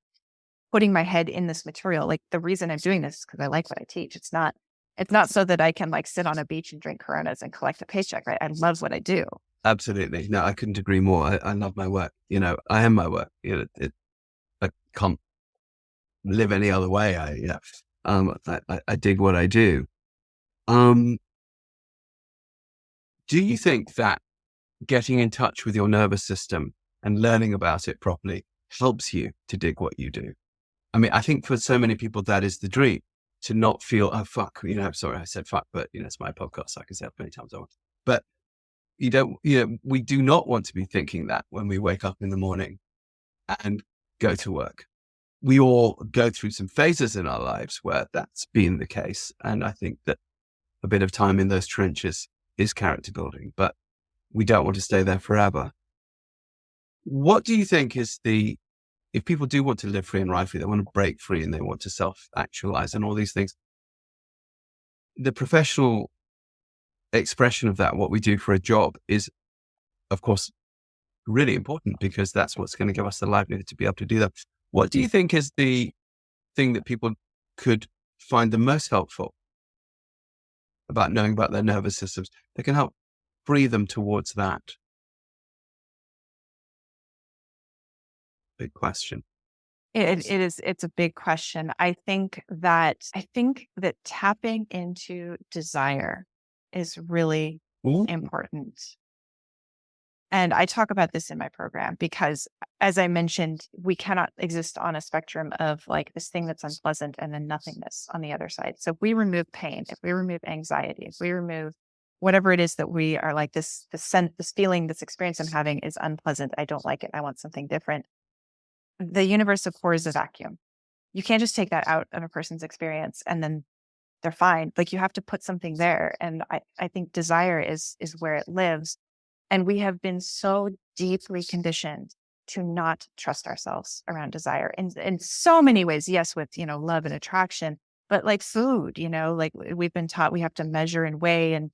putting my head in this material. Like the reason I'm doing this is because I like what I teach. It's not It's not so that I can like sit on a beach and drink Coronas and collect a paycheck, right? I love what I do. Absolutely. No, I couldn't agree more. I love my work. I am my work. I can't live any other way. I dig what I do. Do you think that getting in touch with your nervous system and learning about it properly helps you to dig what you do? I mean, I think for so many people, that is the dream, to not feel, oh, fuck, sorry, I said fuck, but it's my podcast. So I can say it many times I want. But we do not want to be thinking that when we wake up in the morning and go to work. We all go through some phases in our lives where that's been the case. And I think that a bit of time in those trenches is character building, but we don't want to stay there forever. What do you think is if people do want to live free and ride free, they want to break free and they want to self-actualize and all these things, the professional expression of that, what we do for a job, is, of course, really important because that's what's going to give us the livelihood to be able to do that. What do you think is the thing that people could find the most helpful about knowing about their nervous systems that can help free them towards that? Big question. It's a big question. I think that tapping into desire is really important. And I talk about this in my program because, as I mentioned, we cannot exist on a spectrum of like this thing that's unpleasant and then nothingness on the other side. So if we remove pain, if we remove anxiety, if we remove whatever it is that we are like, this feeling, this experience I'm having is unpleasant. I don't like it. I want something different. The universe abhors a vacuum. You can't just take that out of a person's experience and then they're fine. Like you have to put something there. And I think desire is where it lives. And we have been so deeply conditioned to not trust ourselves around desire in so many ways. Yes, with, love and attraction, but like food, like we've been taught we have to measure and weigh and,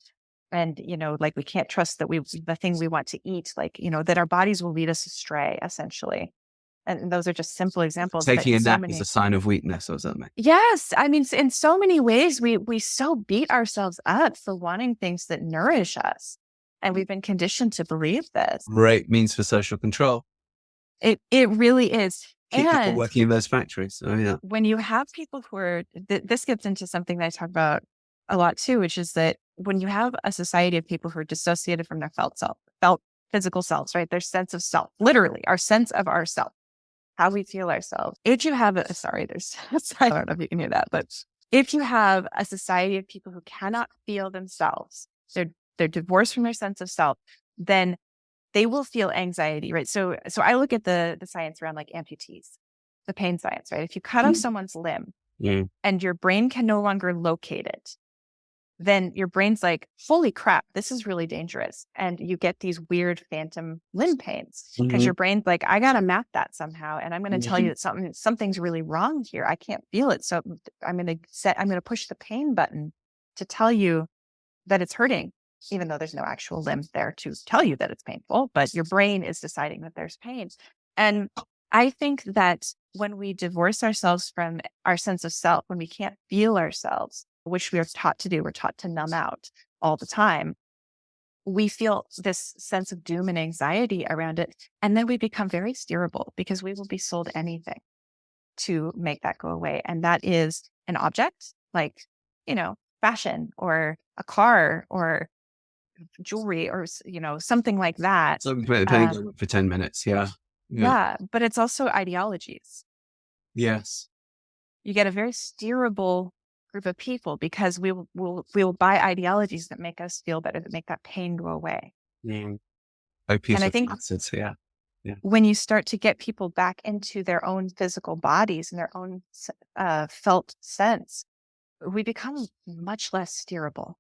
like we can't trust that the thing we want to eat, like, that our bodies will lead us astray essentially. And those are just simple examples. Taking a nap is a sign of weakness or something. Yes. I mean, in so many ways, we so beat ourselves up for wanting things that nourish us. And we've been conditioned to believe this. Great means for social control. It really is. Keep people working in those factories. Oh, yeah. When you have people who are, this gets into something that I talk about a lot too, which is that when you have a society of people who are dissociated from their felt physical selves, right? Their sense of self, literally our sense of ourself, how we feel ourselves. If you have I don't know if you can hear that, but if you have a society of people who cannot feel themselves, they're divorced from their sense of self, then they will feel anxiety, right? So I look at the science around like amputees, the pain science, right? If you cut off someone's limb and your brain can no longer locate it, then your brain's like, holy crap, this is really dangerous. And you get these weird phantom limb pains because your brain's like, I got to map that somehow. And I'm going to tell you that something's really wrong here. I can't feel it. So I'm going to push the pain button to tell you that it's hurting, even though there's no actual limb there to tell you that it's painful, but your brain is deciding that there's pain. And I think that when we divorce ourselves from our sense of self, when we can't feel ourselves, which we are taught to do, we're taught to numb out all the time, we feel this sense of doom and anxiety around it. And then we become very steerable because we will be sold anything to make that go away. And that is an object like, fashion or a car or jewelry or, something like that. So paying for 10 minutes. Yeah. But it's also ideologies. Yes. You get a very steerable group of people because we will buy ideologies that make us feel better, that make that pain go away. And I think when you start to get people back into their own physical bodies and their own felt sense, we become much less steerable.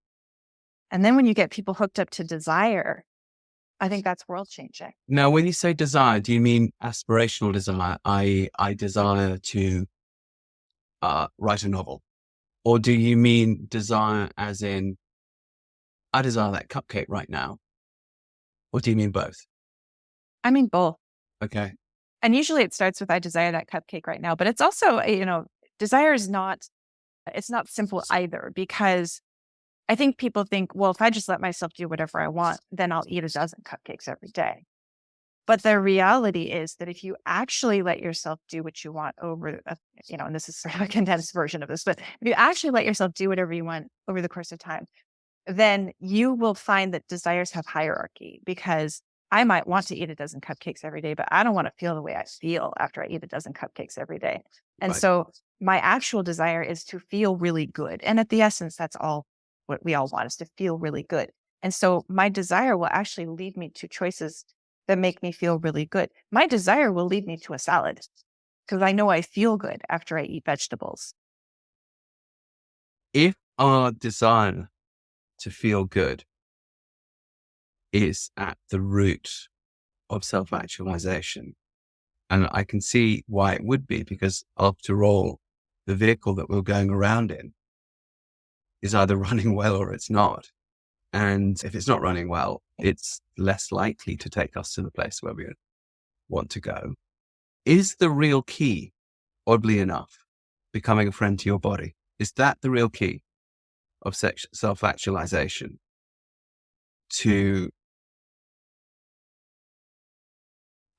And then when you get people hooked up to desire, I think that's world changing. Now, when you say desire, do you mean aspirational desire? I desire to write a novel. Or do you mean desire as in, I desire that cupcake right now? Or do you mean both? I mean both. Okay. And usually it starts with, I desire that cupcake right now. But it's also, desire is not It's not simple either, because I think people think, well, if I just let myself do whatever I want, then I'll eat a dozen cupcakes every day. But the reality is that if you actually let yourself do what you want and this is sort of a condensed version of this, but if you actually let yourself do whatever you want over the course of time, then you will find that desires have hierarchy, because I might want to eat a dozen cupcakes every day, but I don't want to feel the way I feel after I eat a dozen cupcakes every day. And Right. so my actual desire is to feel really good. And at the essence, that's all what we all want, is to feel really good. And so my desire will actually lead me to choices that make me feel really good. My desire will lead me to a salad because I know I feel good after I eat vegetables. If our desire to feel good is at the root of self-actualization, and I can see why it would be, because after all, the vehicle that we're going around in is either running well or it's not. And if it's not running well, it's less likely to take us to the place where we want to go. Is the real key, oddly enough, becoming a friend to your body? Is that the real key of self-actualization? To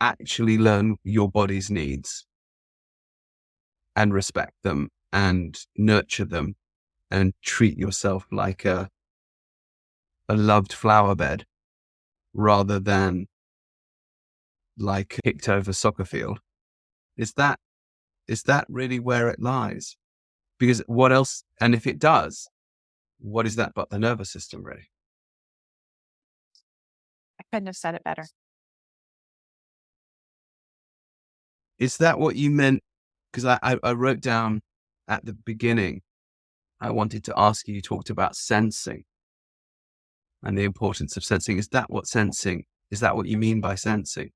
actually learn your body's needs and respect them and nurture them and treat yourself like a loved flower bed rather than like a picked over soccer field. Is that really where it lies? Because what else? And if it does, what is that but the nervous system, really? I couldn't have said it better. Is that what you meant? Because I wrote down at the beginning, I wanted to ask you, you talked about sensing and the importance of sensing. Is that what you mean by sensing?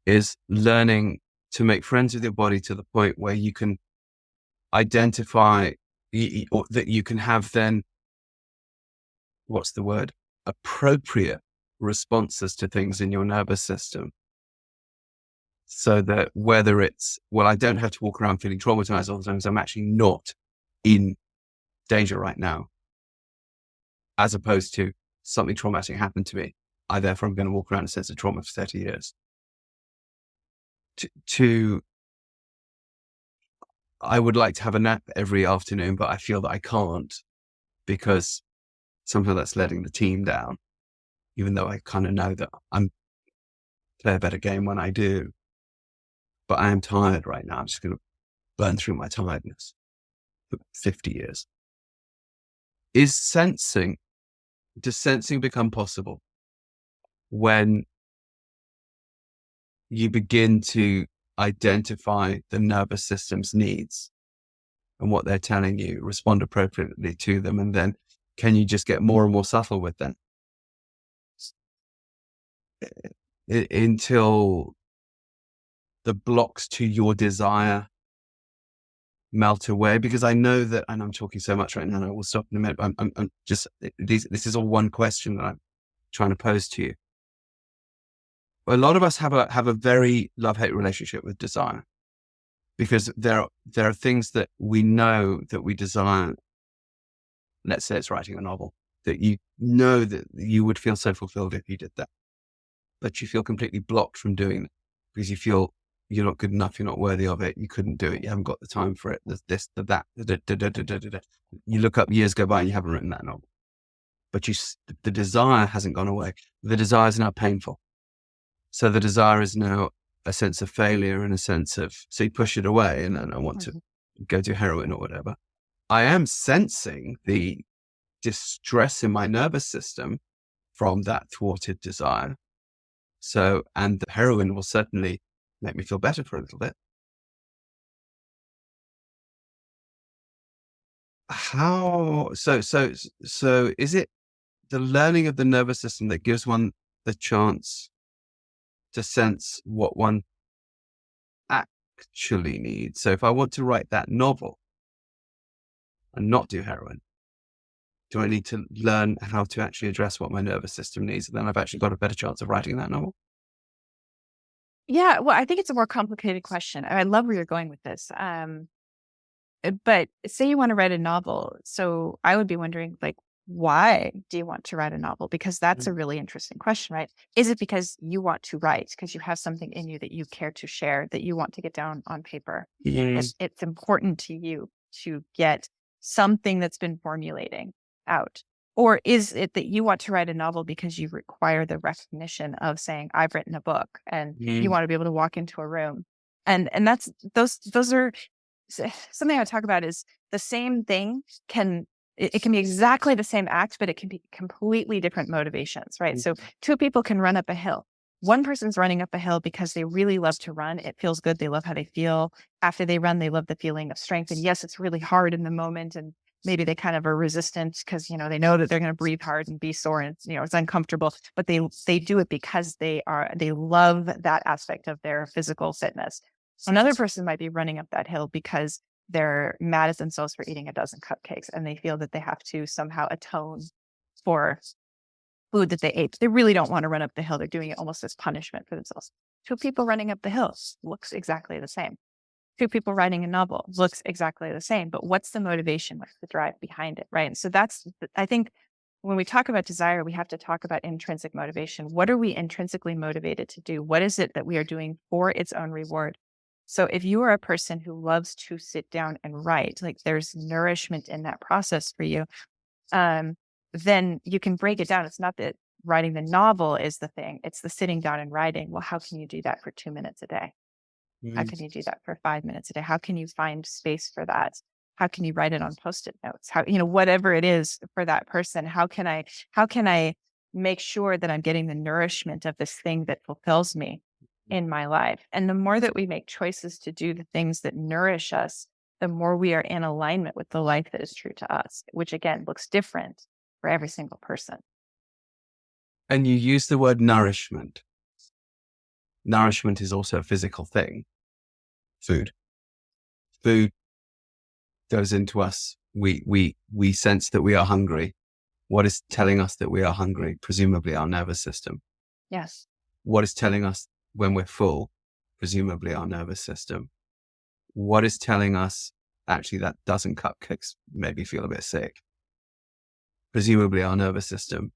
Is learning to make friends with your body to the point where you can identify or that you can have then, what's the word? Appropriate responses to things in your nervous system. So that whether it's, well, I don't have to walk around feeling traumatized all the time, so I'm actually not in danger right now, as opposed to something traumatic happened to me. Therefore, I'm going to walk around in a sense of trauma for 30 years. I would like to have a nap every afternoon, but I feel that I can't because somehow that's letting the team down, even though I kind of know that I'm play a better game when I do. But I am tired right now. I'm just going to burn through my tiredness for 50 years. Does sensing become possible when you begin to identify the nervous system's needs and what they're telling you, respond appropriately to them, and then can you just get more and more subtle with them until the blocks to your desire melt away? Because I know that, and I'm talking so much right now, and I will stop in a minute. I'm just, this is all one question that I'm trying to pose to you. A lot of us have a very love-hate relationship with desire, because there are things that we know that we desire. Let's say it's writing a novel, that you know that you would feel so fulfilled if you did that, but you feel completely blocked from doing it because you feel you're not good enough, you're not worthy of it, you couldn't do it, you haven't got the time for it, there's this, that. You look up, years go by and you haven't written that novel, but the desire hasn't gone away. The desire is now painful. So the desire is now a sense of failure and a sense of, so you push it away and I want to go do heroin or whatever. I am sensing the distress in my nervous system from that thwarted desire. So, and the heroin will certainly make me feel better for a little bit. So is it the learning of the nervous system that gives one the chance to sense what one actually needs? So if I want to write that novel and not do heroin, do I need to learn how to actually address what my nervous system needs? And then I've actually got a better chance of writing that novel. Yeah, well, I think it's a more complicated question. I love where you're going with this. But say you want to write a novel. So I would be wondering, like, why do you want to write a novel? Because that's a really interesting question, right? Is it because you want to write, because you have something in you that you care to share, that you want to get down on paper? Yes. It's important to you to get something that's been formulating out. Or is it that you want to write a novel because you require the recognition of saying, I've written a book, and you want to be able to walk into a room? And that's those are something I talk about is the same thing it can be exactly the same act, but it can be completely different motivations, right? So two people can run up a hill. One person's running up a hill because they really love to run. It feels good. They love how they feel. After they run, they love the feeling of strength. And yes, it's really hard in the moment. And maybe they kind of are resistant because, they know that they're going to breathe hard and be sore, and, it's uncomfortable, but they do it because they love that aspect of their physical fitness. Another person might be running up that hill because they're mad at themselves for eating a dozen cupcakes, and they feel that they have to somehow atone for food that they ate. They really don't want to run up the hill. They're doing it almost as punishment for themselves. Two people running up the hill looks exactly the same. Two people writing a novel looks exactly the same, but what's the motivation? What's the drive behind it, right? And so I think when we talk about desire, we have to talk about intrinsic motivation. What are we intrinsically motivated to do? What is it that we are doing for its own reward? So if you are a person who loves to sit down and write, like there's nourishment in that process for you, then you can break it down. It's not that writing the novel is the thing. It's the sitting down and writing. Well, how can you do that for 2 minutes a day? How can you do that for 5 minutes a day? How can you find space for that? How can you write it on Post-it notes? How, whatever it is for that person, how can I make sure that I'm getting the nourishment of this thing that fulfills me in my life? And the more that we make choices to do the things that nourish us, the more we are in alignment with the life that is true to us, which again looks different for every single person. And you use the word nourishment. Nourishment is also a physical thing. Food goes into us. We sense that we are hungry. What is telling us that we are hungry? Presumably our nervous system. Yes. What is telling us when we're full? Presumably our nervous system. What is telling us actually that dozen cupcakes made me feel a bit sick? Presumably our nervous system.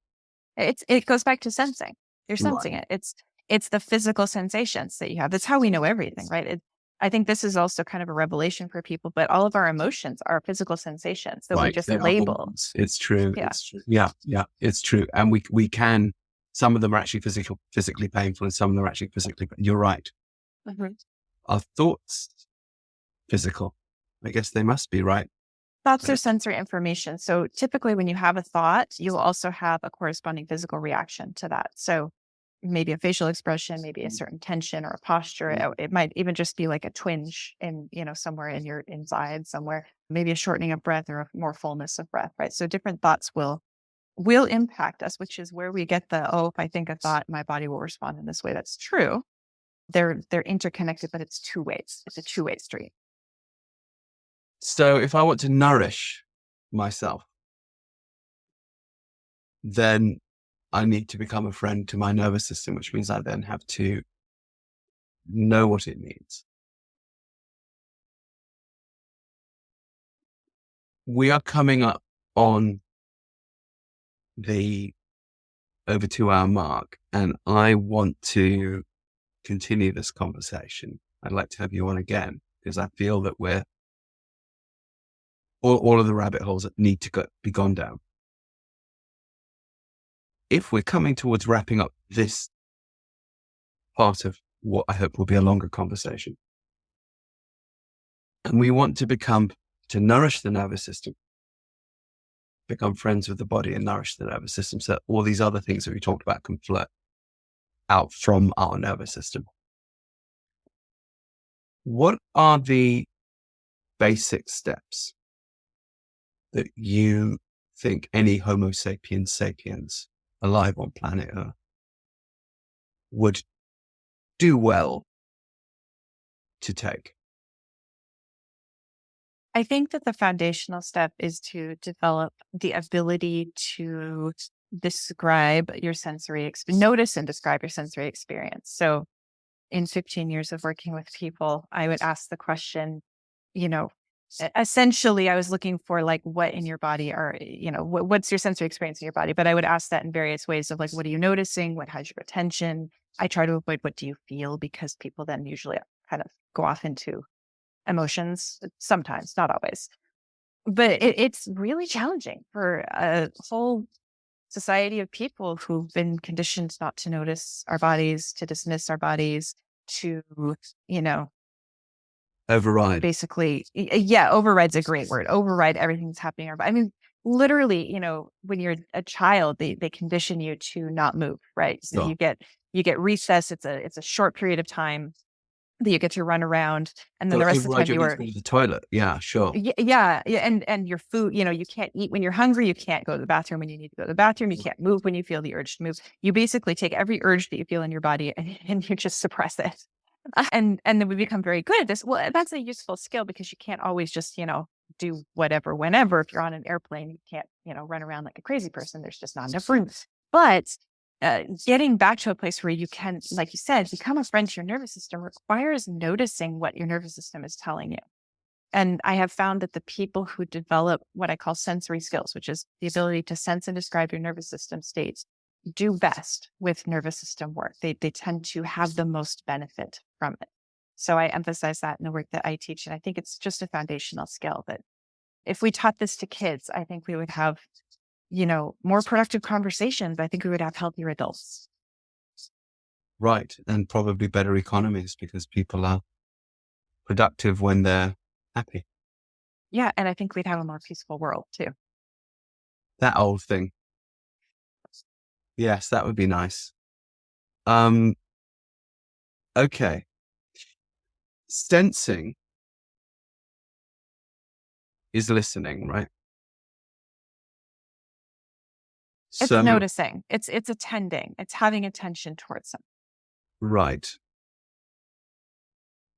It goes back to sensing. You're sensing Right. it. It's the physical sensations that you have. That's how we know everything, right? I think this is also kind of a revelation for people, but all of our emotions are physical sensations that we just They are label. hormones. It's true. Yeah. It's true. Yeah, it's true. And we can, some of them are actually physically painful, and some of them are actually you're right. Mm-hmm. Are thoughts physical? I guess they must be, right? Thoughts are sensory information. So typically when you have a thought, you'll also have a corresponding physical reaction to that. So maybe a facial expression, maybe a certain tension or a posture. It might even just be like a twinge in, somewhere in your inside somewhere, maybe a shortening of breath or a more fullness of breath, right? So different thoughts will impact us, which is where we get if I think a thought, my body will respond in this way. That's true. They're interconnected, but it's two ways. It's a two-way street. So if I want to nourish myself, then I need to become a friend to my nervous system, which means I then have to know what it needs. We are coming up on the over 2-hour mark, and I want to continue this conversation. I'd like to have you on again, because I feel that we're all of the rabbit holes that need to be gone down. If we're coming towards wrapping up this part of what I hope will be a longer conversation, and we want to nourish the nervous system, become friends with the body and nourish the nervous system, so that all these other things that we talked about can flow out from our nervous system. What are the basic steps that you think any Homo sapiens alive on planet Earth would do well to take? I think that the foundational step is to develop the ability to describe your notice and describe your sensory experience. So in 15 years of working with people, I would ask the question, essentially I was looking for like what in your body are, what's your sensory experience in your body? But I would ask that in various ways of like, what are you noticing? What has your attention? I try to avoid what do you feel, because people then usually kind of go off into emotions sometimes, not always. But it's really challenging for a whole society of people who've been conditioned not to notice our bodies, to dismiss our bodies, to, you know, Override. basically, yeah, override's a great word. Override everything that's happening in our body. I mean, literally, when you're a child, they condition you to not move, right? So Sure. you get recess. It's a short period of time that you get to run around, and then So the rest of the override time your you needs to were go to the toilet. Yeah, sure. yeah, and your food, you can't eat when you're hungry, you can't go to the bathroom when you need to go to the bathroom, you can't move when you feel the urge to move. You basically take every urge that you feel in your body and you just suppress it. And then we become very good at this. Well, that's a useful skill, because you can't always just, do whatever whenever. If you're on an airplane, you can't, run around like a crazy person. There's just not enough room. But getting back to a place where you can, like you said, become a friend to your nervous system requires noticing what your nervous system is telling you. And I have found that the people who develop what I call sensory skills, which is the ability to sense and describe your nervous system states, do best with nervous system work. They tend to have the most benefit from it. So I emphasize that in the work that I teach. And I think it's just a foundational skill that if we taught this to kids, I think we would have, more productive conversations. I think we would have healthier adults. Right. And probably better economies, because people are productive when they're happy. Yeah. And I think we'd have a more peaceful world too. That old thing. Yes, that would be nice. Okay. Sensing is listening, right? It's So, noticing, it's attending, it's having attention towards them. right.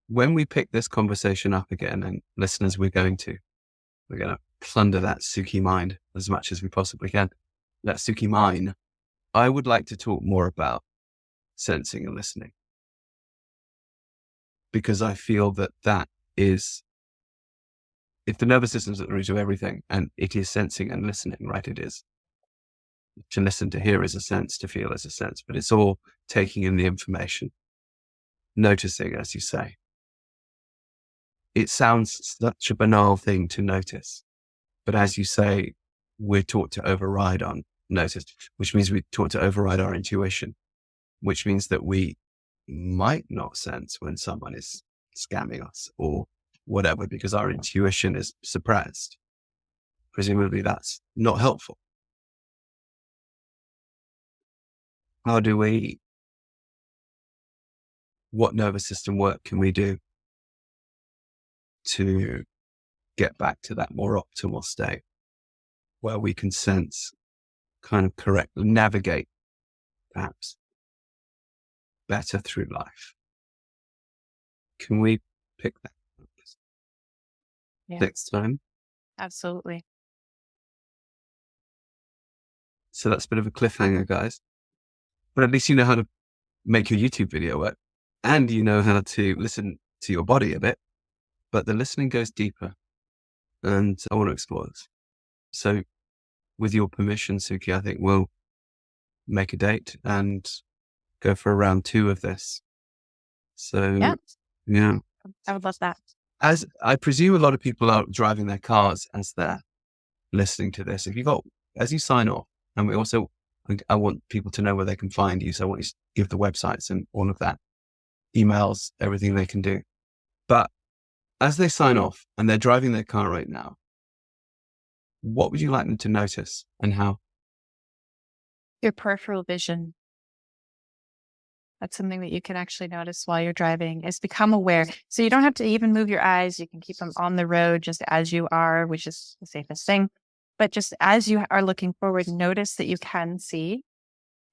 When we pick this conversation up again, and listeners, we're going to plunder that Sukie mind as much as we possibly can. That Sukie mind. I would like to talk more about sensing and listening, because I feel that is, if the nervous system is at the root of everything, and it is sensing and listening, right? It is. To listen, to hear is a sense, to feel is a sense, but it's all taking in the information, noticing, as you say. It sounds such a banal thing to notice, but as you say, we're taught to override on notice, which means we're taught to override our intuition, which means that we might not sense when someone is scamming us or whatever, because our intuition is suppressed. Presumably that's not helpful. What nervous system work can we do to get back to that more optimal state where we can sense, kind of correctly navigate, perhaps better through life? Can we pick that up next time? Absolutely. So that's a bit of a cliffhanger, guys. But at least you know how to make your YouTube video work, and you know how to listen to your body a bit. But the listening goes deeper, and I want to explore this. So with your permission, Sukie, I think we'll make a date and go for a round 2 of this. So, yeah. I would love that. As I presume a lot of people are driving their cars as they're listening to this. As you sign off, and I want people to know where they can find you. So I want you to give the websites and all of that, emails, everything they can do. But as they sign off and they're driving their car right now, what would you like them to notice, and how? Your peripheral vision. That's something that you can actually notice while you're driving, is become aware. So you don't have to even move your eyes. You can keep them on the road just as you are, which is the safest thing. But just as you are looking forward, notice that you can see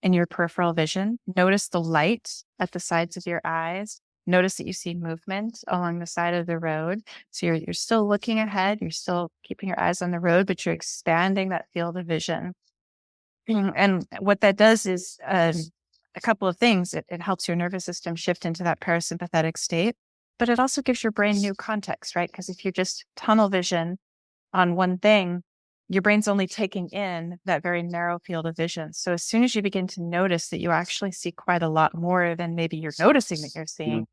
in your peripheral vision. Notice the light at the sides of your eyes. Notice that you see movement along the side of the road. So you're still looking ahead. You're still keeping your eyes on the road, but you're expanding that field of vision. And what that does is a couple of things. It helps your nervous system shift into that parasympathetic state. but it also gives your brain new context, right? Because if you're just tunnel vision on one thing, your brain's only taking in that very narrow field of vision. So as soon as you begin to notice that you actually see quite a lot more than maybe you're noticing that you're seeing,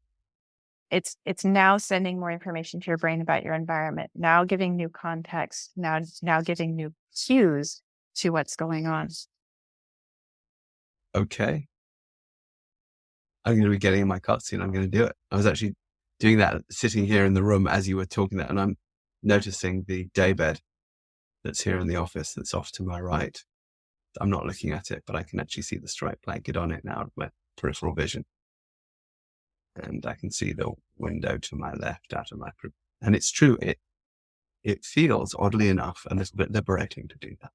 it's now sending more information to your brain about your environment, now giving new context, now giving new cues to what's going on. Okay. I'm going to be getting in my car soon. I'm going to do it. I was actually doing that, sitting here in the room as you were talking that, and I'm noticing the daybed that's here in the office that's off to my right. I'm not looking at it, but I can actually see the striped blanket on it now with peripheral vision. And I can see the window to my left out of my, and it's true. It feels, oddly enough, a little bit liberating to do that.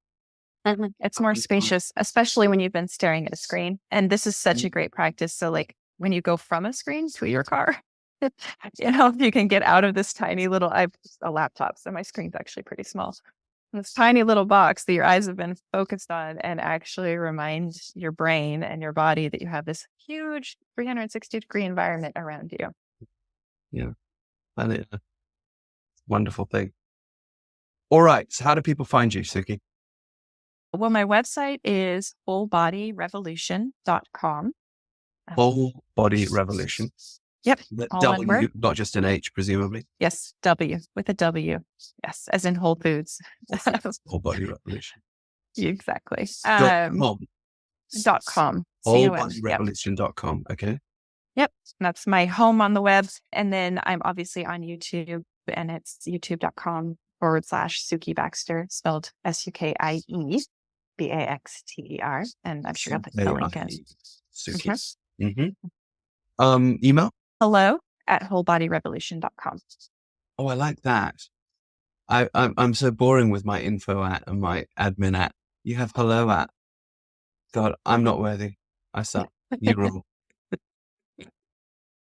It's more spacious, especially when you've been staring at a screen. And this is such a great practice. So like when you go from a screen to your car, if you can get out of this tiny little, I have a laptop, so my screen's actually pretty small. This tiny little box that your eyes have been focused on, and actually remind your brain and your body that you have this huge 360-degree environment around you. Yeah. And it's a wonderful thing. All right. So how do people find you, Sukie? Well, my website is wholeBodyRevolution.com. Whole Body Revolution. Yep. W, not just an H, presumably. Yes. W with a W. Yes. As in Whole Foods. Whole Body Revolution. Exactly. .com. .com. Okay. Yep. That's my home on the web. And then I'm obviously on YouTube, and it's youtube.com/Sukie Baxter, spelled SUKIE BAXTER. And I'm sure you'll put the link in. Sukie. Email? hello@wholebodyrevolution.com. Oh, I like that. I'm so boring with my info at and my admin at. You have hello at. God, I'm not worthy. I suck. You rule.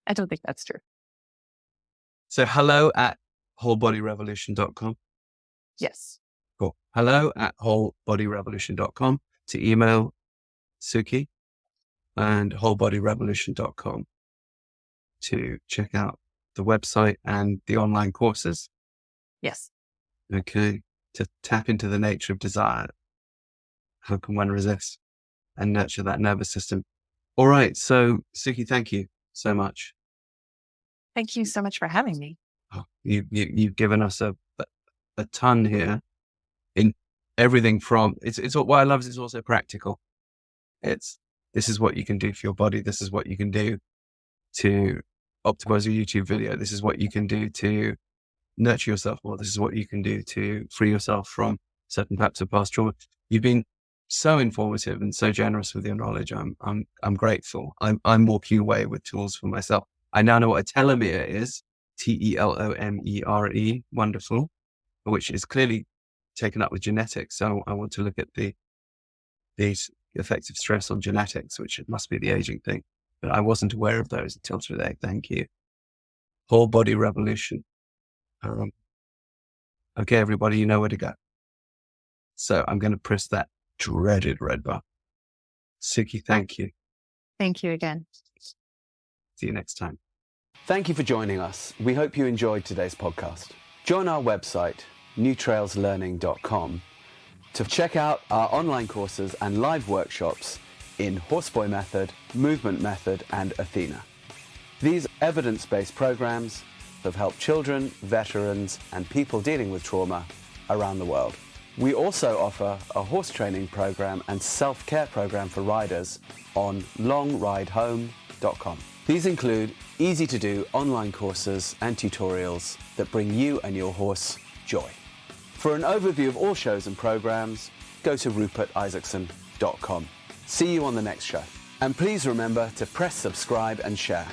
I don't think that's true. So hello@wholebodyrevolution.com. Yes. Cool. hello@wholebodyrevolution.com to email Sukie, and wholebodyrevolution.com to check out the website and the online courses. Yes. Okay. To tap into the nature of desire. How can one resist and nurture that nervous system? All right. So Sukie, thank you so much. Thank you so much for having me. Oh, you've given us a ton here in everything from, it's what I love is it's also practical. This is what you can do for your body. This is what you can do to optimize your YouTube video. This is what you can do to nurture yourself more. This is what you can do to free yourself from certain types of past trauma. You've been so informative and so generous with your knowledge. I'm grateful. I'm walking away with tools for myself. I now know what a telomere is. TELOMERE. Wonderful. Which is clearly taken up with genetics. So I want to look at the effects of stress on genetics, which it must be the aging thing. But I wasn't aware of those until today. Thank you. Whole Body Revolution. Okay, everybody, you know where to go. So I'm going to press that dreaded red button. Sukie, thank you. Thank you again. See you next time. Thank you for joining us. We hope you enjoyed today's podcast. Join our website, newtrailslearning.com, to check out our online courses and live workshops in Horseboy Method, Movement Method, and Athena. These evidence-based programs have helped children, veterans, and people dealing with trauma around the world. We also offer a horse training program and self-care program for riders on longridehome.com. These include easy-to-do online courses and tutorials that bring you and your horse joy. For an overview of all shows and programs, go to rupertisaacson.com. See you on the next show. And please remember to press subscribe and share.